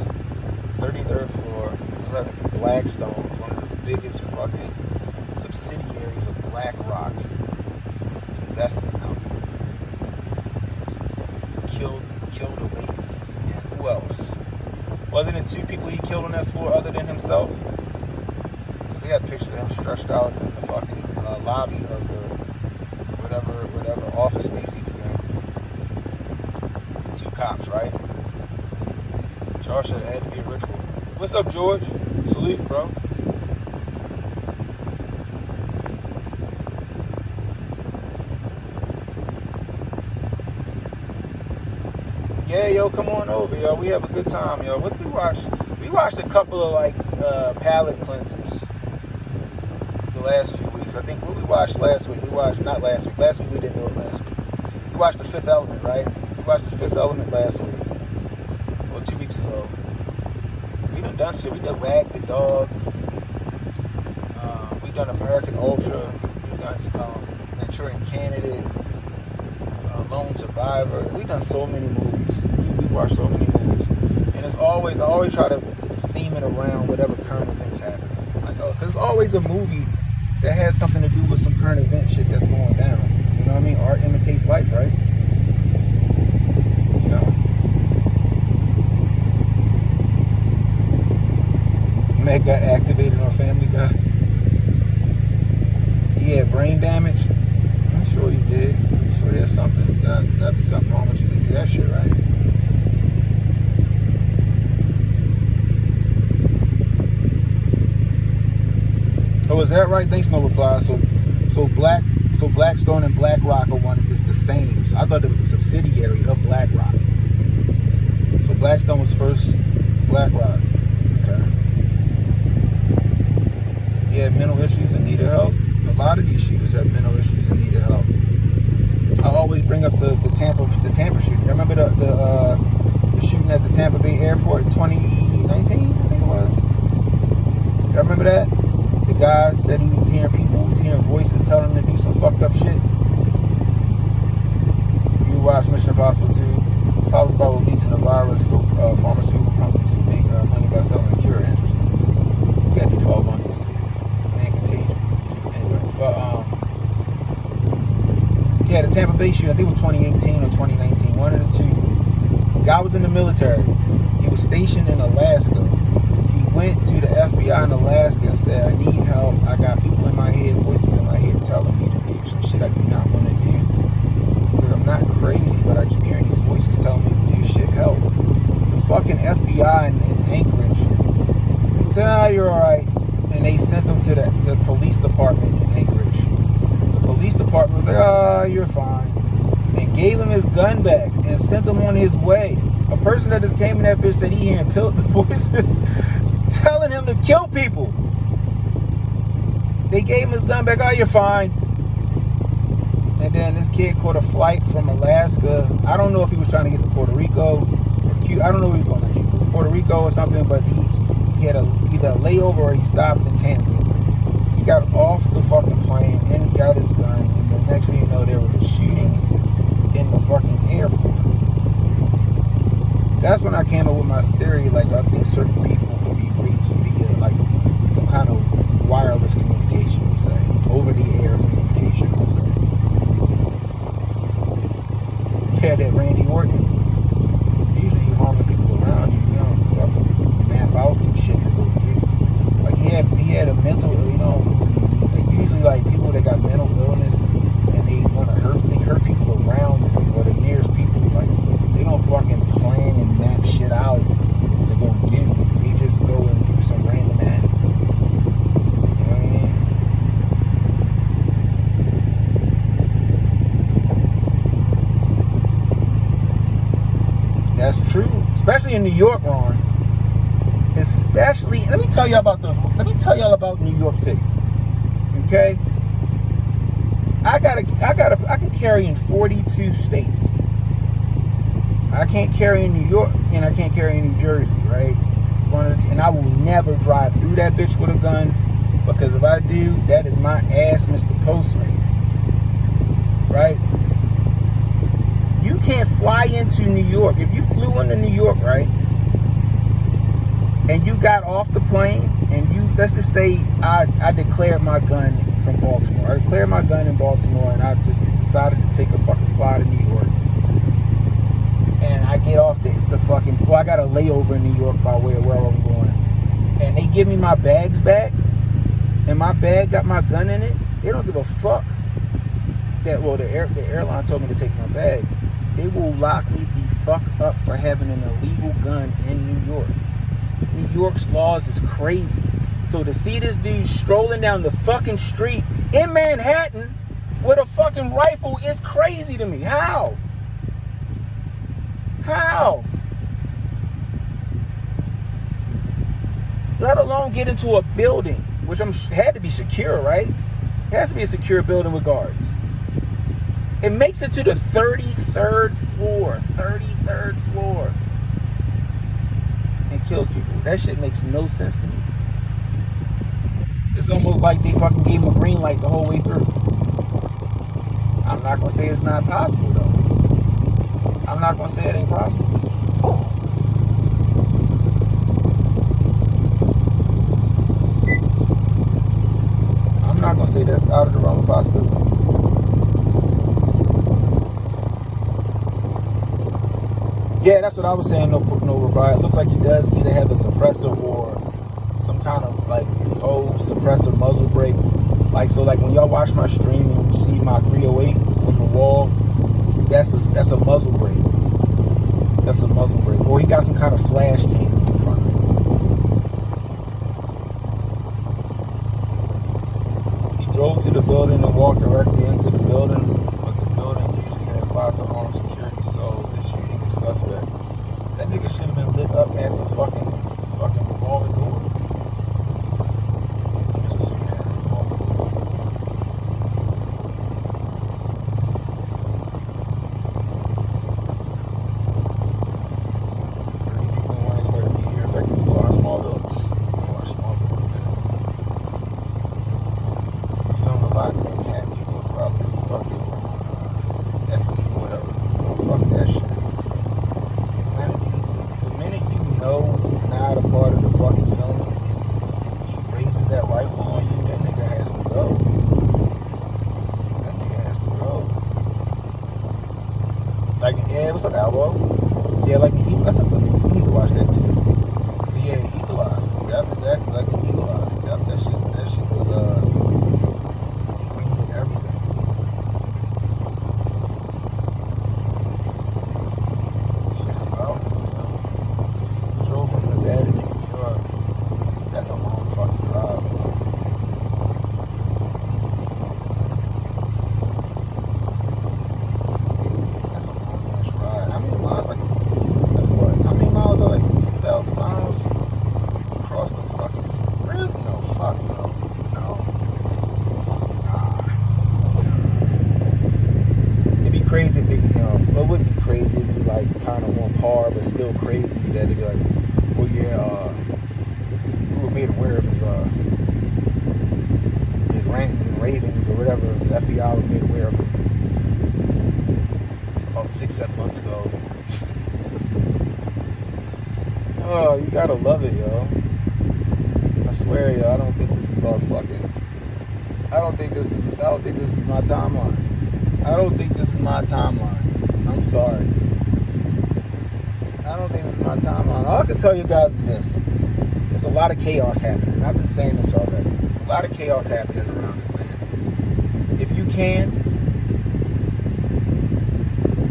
33rd floor. Just happened to be Blackstone. It's one of the biggest fucking subsidiaries of BlackRock investment company. Killed a lady. And who else? Wasn't it 2 people he killed on that floor other than himself? They had pictures of him stretched out in the fucking lobby of the whatever office space he was in. 2 cops, right? George said it had to be a ritual. What's up, George? Salute, bro. Yeah, yo, come on over, yo. We have a good time, yo. What did we watch? We watched a couple of like palate cleansers the last few weeks. I think what we watched last week. Not last week. Last week we didn't do it last week. We watched The Fifth Element, right? We watched The Fifth Element last week. Or 2 weeks ago. We done shit. We done Wag the Dog. We done American Ultra. We done Manchurian Candidate. Lone Survivor. We done so many movies. We've watched so many movies, and I always try to theme it around whatever current events happening. Like, because it's always a movie that has something to do with some current event shit that's going down. You know what I mean? Art imitates life, right? You know. Meg got activated on Family Guy. He had brain damage. I'm sure he did. I'm sure he had something. That'd be something wrong with you to do that shit, right? Oh, is that right? Thanks, no reply. So Blackstone and BlackRock are one is the same. So I thought it was a subsidiary of BlackRock. So Blackstone was first, BlackRock. Okay. He had mental issues and needed help. A lot of these shooters have mental issues and needed help. I always bring up the Tampa shooting. I remember the shooting at the Tampa Bay airport in 2019, I think it was. Y'all remember that? The guy said he was hearing people, he was hearing voices telling him to do some fucked up shit. You watch Mission Impossible 2. Problems about releasing a virus so pharmaceutical companies can make money by selling a cure. Interesting. We gotta do 12 monkeys too. Man, contagion. Anyway, but yeah, the Tampa Bay shooting, I think it was 2018 or 2019, one of the two. Guy was in the military. He was stationed in Alaska. He went to the FBI in Alaska and said, I need help. I got people in my head, voices in my head telling me to do some shit I do not want to do. He said, I'm not crazy, but I keep hearing these voices telling me to do shit. Help. The fucking FBI in Anchorage said, you're alright. And they sent him to the police department in Anchorage. The police department was like, you're fine. And gave him his gun back and sent him on his way. A person that just came in that bitch said he hearing voices telling him to kill people. They gave him his gun back. You're fine. And then this kid caught a flight from Alaska. I don't know if he was trying to get to Puerto Rico or Cuba. I don't know if he was going to Cuba, Puerto Rico or something, but he had either a layover or he stopped in Tampa. He got off the fucking plane and got his gun, and the next thing you know, there was a shooting in the fucking airport. That's when I came up with my theory, like I think certain people can be reached via like some kind of wireless communication, I'm saying, over the air communication, I'm saying. Yeah, that Randy Orton. Usually you harm the people around you, you don't fucking map out some shit to go do. Like he had a mental, usually like people that got mental illness and they hurt people around them or the nearest people. Like they don't fucking plan and map shit out to go do. They just go and do some random ad. You know what I mean? That's true, especially in New York, Ron. Especially, let me tell y'all about New York City. Okay, I can carry in 42 states. I can't carry in New York, and I can't carry in New Jersey, right? It's one of the and I will never drive through that bitch with a gun, because if I do, that is my ass, Mr. Postman. Right? You can't fly into New York. If you flew into New York, right, and you got off the plane, and let's just say I declared my gun from Baltimore. I declared my gun in Baltimore, and I just decided to take a fucking fly to New York. And I get off the fucking, I got a layover in New York by way of where I'm going. And they give me my bags back, and my bag got my gun in it. They don't give a fuck that, well, the airline told me to take my bag. They will lock me the fuck up for having an illegal gun in New York. New York's laws is crazy. So to see this dude strolling down the fucking street in Manhattan with a fucking rifle is crazy to me. How? Let alone get into a building, which had to be secure, right? It has to be a secure building with guards. It makes it to the 33rd floor, and kills people. That shit makes no sense to me. It's almost like they fucking gave him a green light the whole way through. I'm not gonna say it's not possible, though. I'm not gonna say it ain't possible. I'm not gonna say that's out of the realm of possibility. Yeah, that's what I was saying. No reply. It looks like he does either have a suppressor or some kind of like faux suppressor muzzle brake. Like, so like when y'all watch my stream and you see my 308 on the wall, that's a muzzle brake. That's a muzzle brake. Or he got some kind of flash cam in front of it. He drove to the building and walked directly into the building, but the building usually has lots of armed security, so the shooting is suspect. That nigga should have been lit up at the fucking revolving door. I'm just assuming they had a revolving door. Like, yeah, what's up, Albo? Yeah, like an eagle. That's a good movie. You need to watch that too. But yeah, Eagle Eye. Yep, exactly, like an Eagle Eye. Yep, that shit was it greenlit everything. Shit is wild to me, yo. He drove from Nevada to New York. That's a long fucking drive, bro. Crazy if they, well, it wouldn't be crazy. It'd be like kind of on par, but still crazy that they'd be like, well, yeah, we were made aware of his ranting and ravings or whatever. The FBI was made aware of him about 6-7 months ago. Oh, you gotta love it, yo. I swear, yo, I don't think this is my timeline. I don't think this is my timeline. I'm sorry. I don't think this is my timeline. All I can tell you guys is this. There's a lot of chaos happening. I've been saying this already. There's a lot of chaos happening around this man. If you can,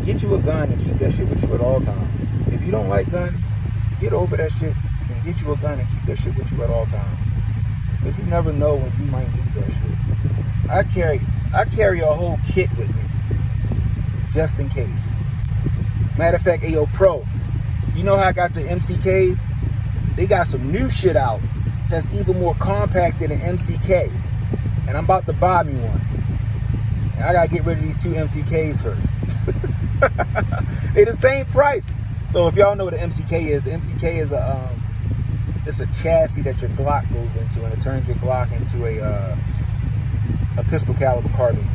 get you a gun and keep that shit with you at all times. If you don't like guns, get over that shit. and get you a gun and keep that shit with you at all times. Because you never know when you might need that shit. I carry a whole kit with me, just in case. Matter of fact, Ayo Pro, you know how I got the MCKs? They got some new shit out that's even more compact than an MCK. And I'm about to buy me one. And I gotta get rid of these 2 MCKs first. They're the same price. So if y'all know what the MCK is, the MCK is it's a chassis that your Glock goes into, and it turns your Glock into a pistol caliber carbine.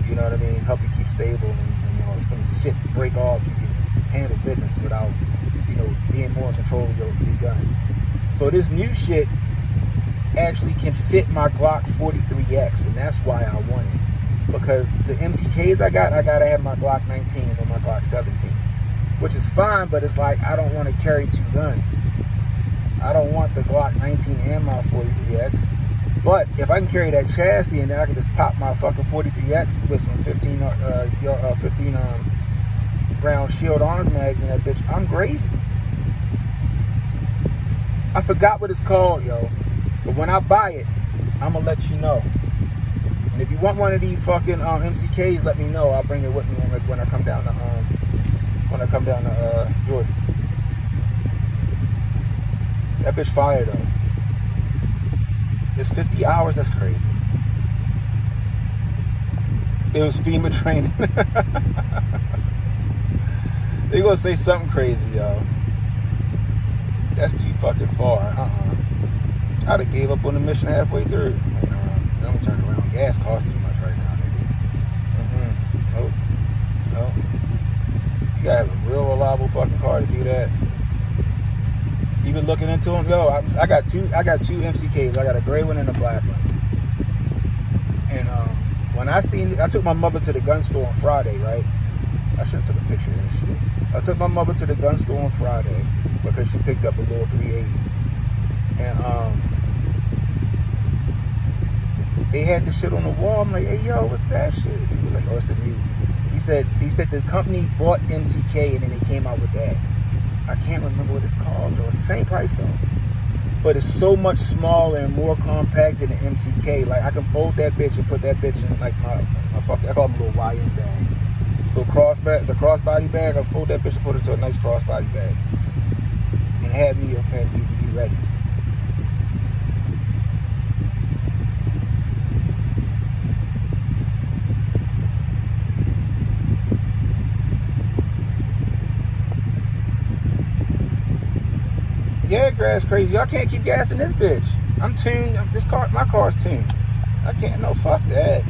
You know what I mean? Help you keep stable, and you know, if some shit break off, you can handle business without, you know, being more in control of your gun. So this new shit actually can fit my Glock 43X, and that's why I want it. Because the MCKs I gotta have my Glock 19 or my Glock 17, which is fine, but it's like I don't want to carry 2 guns. I don't want the Glock 19 and my 43X. But if I can carry that chassis and then I can just pop my fucking 43X with some 15 round shield arms mags in that bitch, I'm gravy. I forgot what it's called, yo. But when I buy it, I'm gonna let you know. And if you want one of these fucking MCKs, let me know. I'll bring it with me when I come down to Georgia. That bitch fire though. It's 50 hours. That's crazy. It was FEMA training. They gonna say something crazy, yo. That's too fucking far. I'd have gave up on the mission halfway through. And I'm turning around. Gas costs too much right now, nigga. Nope. You gotta have a real reliable fucking car to do that. You been looking into them? Yo, I got two MCKs. I got a gray one and a black one. And when I took my mother to the gun store on Friday, right? I should have took a picture of this shit. I took my mother to the gun store on Friday because she picked up a little 380. And they had the shit on the wall. I'm like, hey, yo, what's that shit? He was like, oh, it's the new. He said the company bought MCK and then they came out with that. I can't remember what it's called though. It's the same price though, but it's so much smaller and more compact than the MCK. Like I can fold that bitch and put that bitch in like my fucking, I call them a little YN bag, the crossbody bag. I fold that bitch and put it to a nice crossbody bag, and have me be ready. Yeah, grass crazy. Y'all can't keep gassing this bitch. I'm tuned. My car's tuned. I can't. No, fuck that.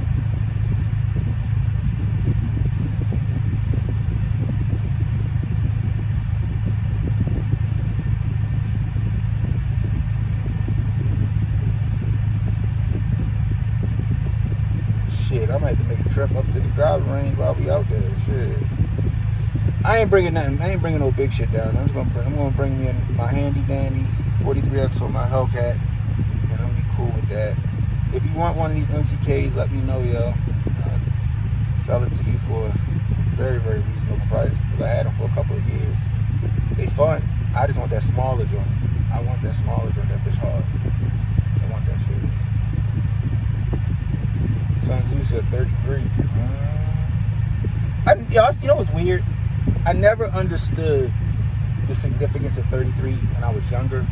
Shit, I might have to make a trip up to the driving range while we out there. Shit. I ain't bringing nothing. I ain't bringing no big shit down. I'm gonna bring me my handy dandy 43X on my Hellcat, and I'm gonna be cool with that. If you want one of these MCKs, let me know, yo. I'll sell it to you for a very, very reasonable price because I had them for a couple of years. They fun. I just want that smaller joint. I want that smaller joint. That bitch hard. I want that shit. Sun Tzu said 33. You know what's weird? I never understood the significance of 33 when I was younger.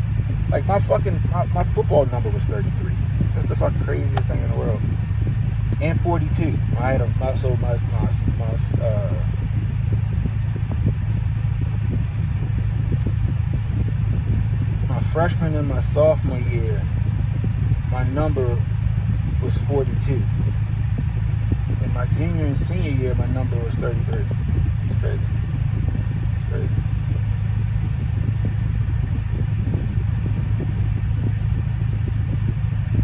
Like my football number was 33. That's the fucking craziest thing in the world. And 42. I had my freshman and my sophomore year, my number was 42. In my junior and senior year, my number was 33. It's crazy. Crazy.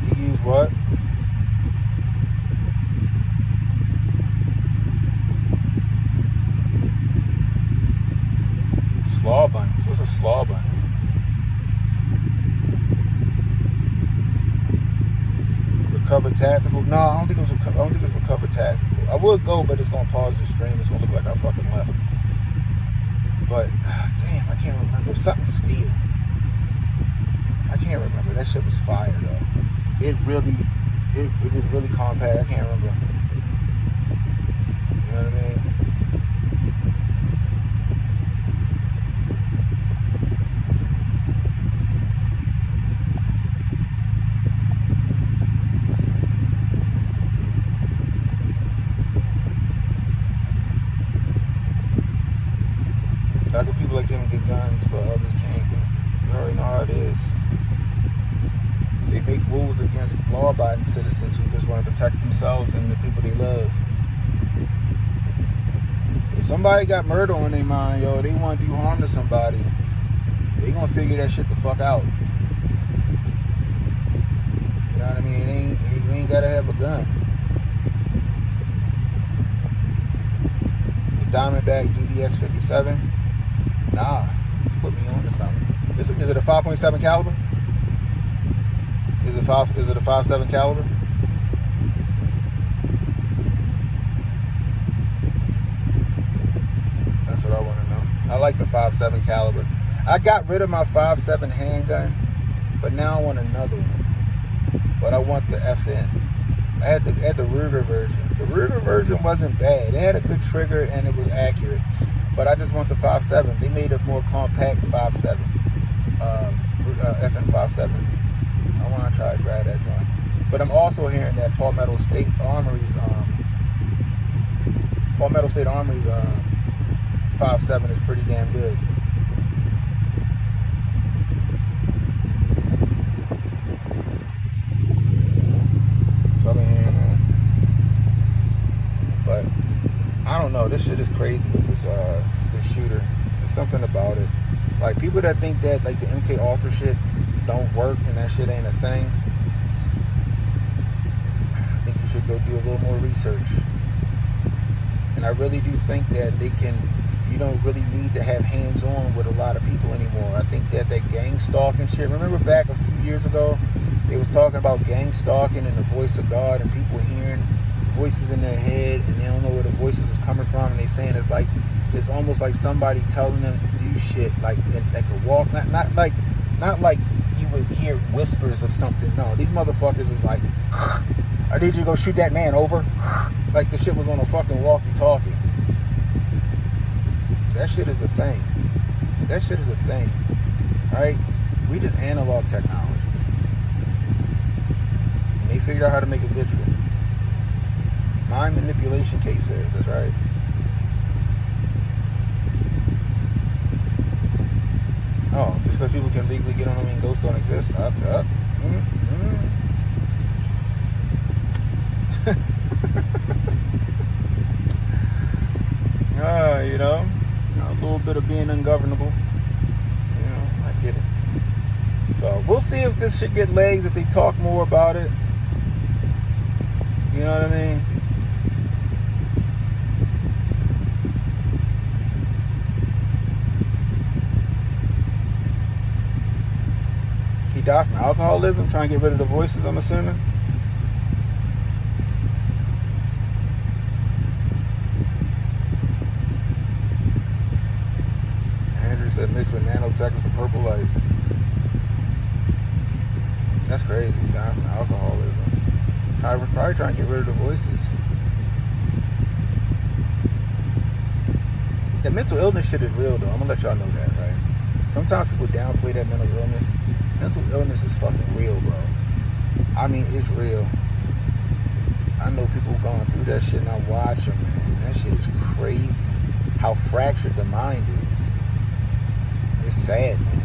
You use what? Slaw bunnies. What's a slaw bunny? Recover tactical? No, I don't think it's recover tactical. I would go, but it's gonna pause the stream. It's gonna look like I fucking left. But damn, I can't remember. Something steel. I can't remember. That shit was fire though. It was really compact. I can't remember. You know what I mean? How can people like him get guns, but others can't? You already know how it is. They make rules against law-abiding citizens who just want to protect themselves and the people they love. If somebody got murder on their mind, yo, they want to do harm to somebody, they gonna figure that shit the fuck out. You know what I mean? You ain't gotta have a gun. The Diamondback DBX 57. Nah, you put me on to something. Is it a 5.7 caliber? Is it a 5.7 caliber? That's what I want to know. I like the 5.7 caliber. I got rid of my 5.7 handgun, but now I want another one. But I want the FN. I had the Ruger version. The Ruger version wasn't bad. It had a good trigger and it was accurate. But I just want the 5.7. They made a more compact 5.7. FN 5.7. I want to try to grab that joint. But I'm also hearing that Palmetto State Armory's 5.7 is pretty damn good. So I've been hearing that. But I don't know. This shit is crazy with this shooter. There's something about it. Like people that think that like the MK Ultra shit don't work and that shit ain't a thing. I think you should go do a little more research. And I really do think that you don't really need to have hands-on with a lot of people anymore. I think that gang stalking shit. Remember back a few years ago, they was talking about gang stalking and the voice of God and people hearing voices in their head and they don't know where the voices was coming from and they saying it's almost like somebody telling them to do shit like a walk, not like you would hear whispers of something. No, these motherfuckers is like, I need you to go shoot that man, over. Like the shit was on a fucking walkie-talkie. That shit is a thing. That shit is a thing. Right? We just analog technology. And they figured out how to make it digital. Mind manipulation cases, that's right. Oh, just because people can legally get on them and ghosts don't exist? You know, a little bit of being ungovernable. You know, I get it. So we'll see if this should get legs, if they talk more about it. You know what I mean? He died from alcoholism, trying to get rid of the voices, I'm assuming. Andrew said mixed with nanotech and some purple lights. That's crazy. He died from alcoholism. Probably trying to get rid of the voices. The mental illness shit is real though. I'm gonna let y'all know that, right? Sometimes people downplay that mental illness. Mental illness is fucking real, bro. I mean, it's real. I know people going through that shit and I watch them, man. And that shit is crazy how fractured the mind is. It's sad, man.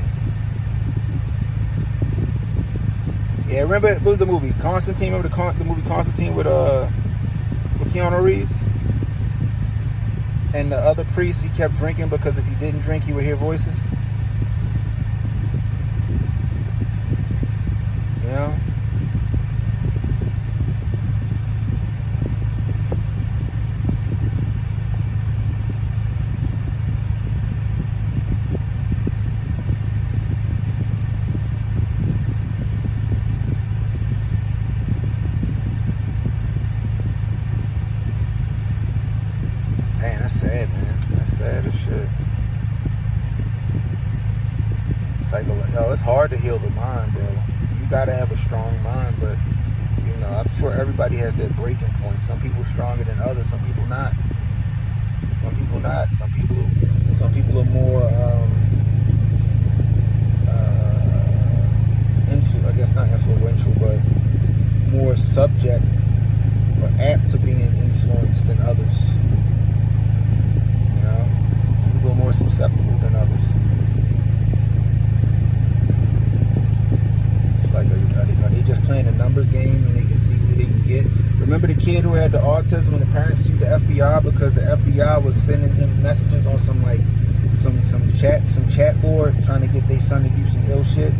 Yeah, remember, what was the movie? Constantine? Remember the movie Constantine with Keanu Reeves? And the other priest, he kept drinking because if he didn't drink, he would hear voices? You know? Dang, that's sad, man. That's sad as shit. it's hard to heal the mind, bro. You gotta have a strong mind, but you know, I'm sure everybody has their breaking point. Some people stronger than others, some people not. Some people not. Some people are more I guess not influential, but more subject or apt to being influenced than others. You know, some people are more susceptible than others. It's like, are they just playing a numbers game and they can see who they can get? Remember the kid who had the autism and the parents sued the FBI because the FBI was sending him messages on some chat board trying to get their son to do some ill shit?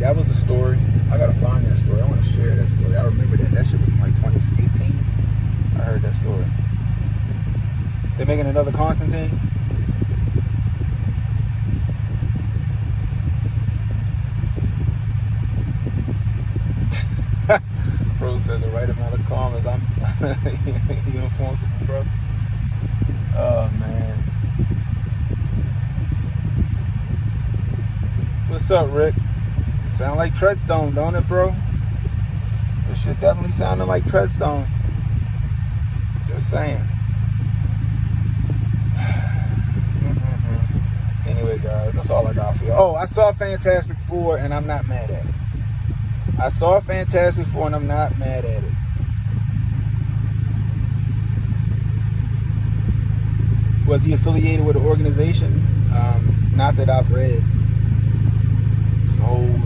That was a story. I gotta find that story. I want to share that story. I remember that. That shit was from like 2018. I heard that story. They're making another Constantine. Bro said the right amount of calmness. I'm you influencing, bro. Oh man. What's up, Rick? It sound like Treadstone, don't it, bro? This shit definitely sounded like Treadstone. Just saying. Anyway, guys, that's all I got for you. Oh, I saw Fantastic Four and I'm not mad at it. I saw Fantastic Four and I'm not mad at it. Was he affiliated with an organization? Not that I've read. It's the whole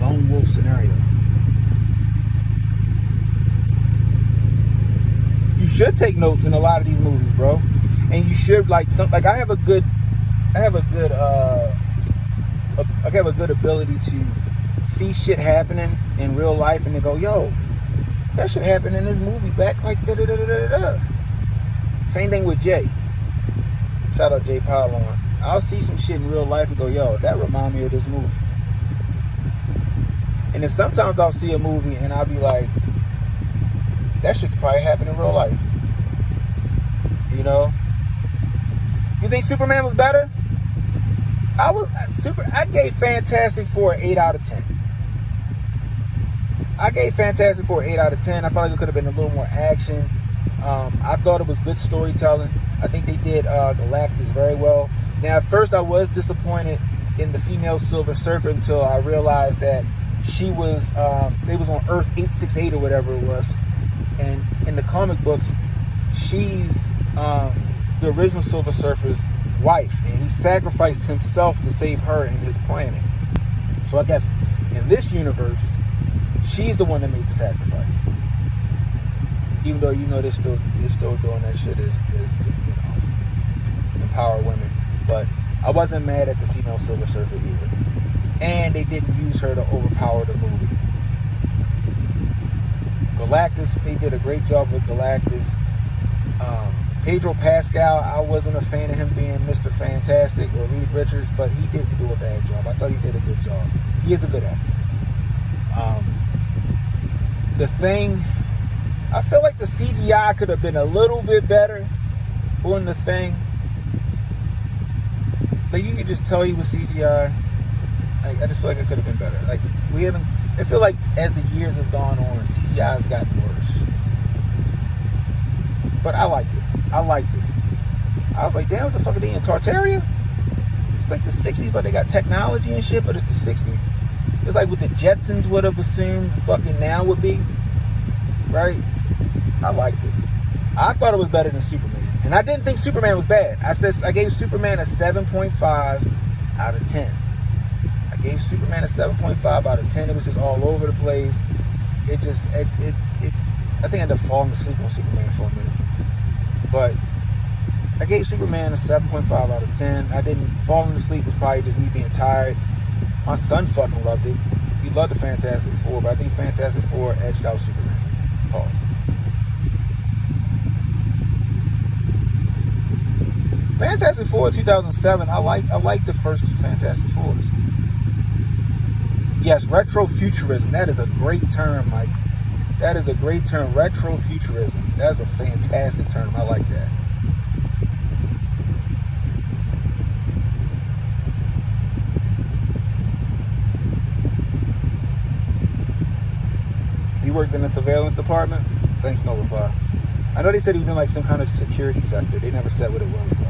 lone wolf scenario. You should take notes in a lot of these movies, bro. And you should I have a good ability to see shit happening in real life and then go, yo, that shit happened in this movie back like da da da da da. Same thing with Jay. Shout out Jay Pylon. I'll see some shit in real life and go, yo, that remind me of this movie. And then sometimes I'll see a movie and I'll be like, that shit could probably happen in real life. You know? You think Superman was better? I gave Fantastic Four an 8 out of 10. I gave Fantastic Four an 8 out of 10. I felt like it could have been a little more action. I thought it was good storytelling. I think they did Galactus very well. Now, at first, I was disappointed in the female Silver Surfer until I realized that she was, they was on Earth 868 or whatever it was. And in the comic books, she's the original Silver Surfer's wife. And he sacrificed himself to save her and his planet. So I guess in this universe, she's the one that made the sacrifice. Even though, you know, they're still doing that shit as empower women. But I wasn't mad at the female Silver Surfer either. And they didn't use her to overpower the movie. Galactus, they did a great job with Galactus. Pedro Pascal, I wasn't a fan of him being Mr. Fantastic or Reed Richards, but he didn't do a bad job. I thought he did a good job. He is a good actor. The Thing, I feel like the CGI could have been a little bit better on The Thing. Like, you could just tell he was CGI. Like, I just feel like it could have been better. Like, I feel like as the years have gone on, CGI has gotten worse. But I liked it. I was like, damn, what the fuck are they in Tartaria? It's like the 60s, but they got technology and shit, but it's the 60s. It's like what the Jetsons would have assumed fucking now would be. Right? I liked it. I thought it was better than Superman. And I didn't think Superman was bad. I gave Superman a 7.5 out of 10. I gave Superman a 7.5 out of 10. It was just all over the place. I think I ended up falling asleep on Superman for a minute. But I gave Superman a 7.5 out of 10. I didn't falling asleep, was probably just me being tired. My son fucking loved it. He loved the Fantastic Four, but I think Fantastic Four edged out Superman. Pause. Fantastic Four 2007, I like the first two Fantastic Fours. Yes, retrofuturism. That is a great term, Mike. That is a great term. Retrofuturism. That's a fantastic term. I like that. He worked in the surveillance department. Thanks, no reply. I know they said he was in like some kind of security sector. They never said what it was though.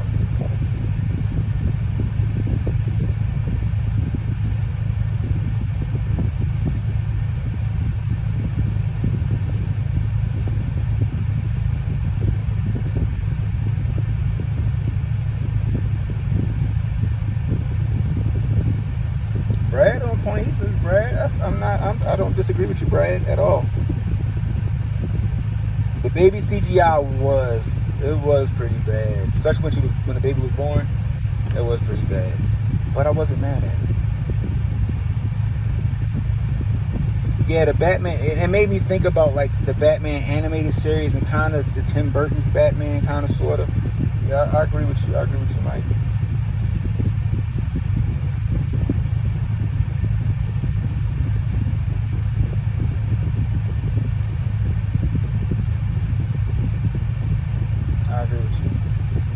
Brad on point. He says, Brad, I don't disagree with you, Brad, at all. The baby CGI was pretty bad, especially when the baby was born. It was pretty bad, but I wasn't mad at it. Yeah, the Batman. It made me think about like the Batman animated series and kind of the Tim Burton's Batman, kind of sort of. Yeah, I agree with you. I agree with you, Mike. I agree with you.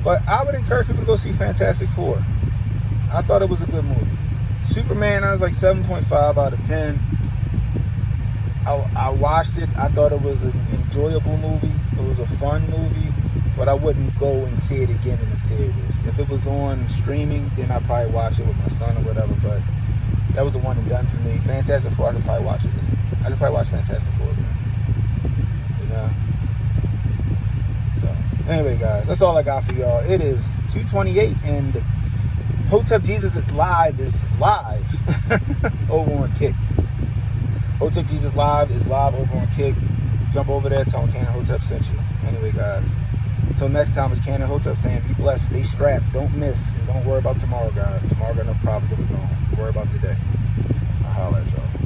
But I would encourage people to go see Fantastic Four. I thought it was a good movie. Superman, I was like 7.5 out of 10. I watched it. I thought it was an enjoyable movie. It was a fun movie. But I wouldn't go and see it again in the theaters. If it was on streaming, then I'd probably watch it with my son or whatever. But that was the one and done for me. Fantastic Four, I could probably watch it again. I could probably watch Fantastic Four again. You know? So, anyway, guys, that's all I got for y'all. It is 2:28, and the Hotep Jesus Live is live over on Kick. Hotep Jesus Live is live over on Kick. Jump over there, tell them Canon Hotep sent you. Anyway, guys, until next time, it's Canon Hotep saying be blessed, stay strapped, don't miss, and don't worry about tomorrow, guys. Tomorrow got enough problems of its own. Worry about today. I'll holler at y'all.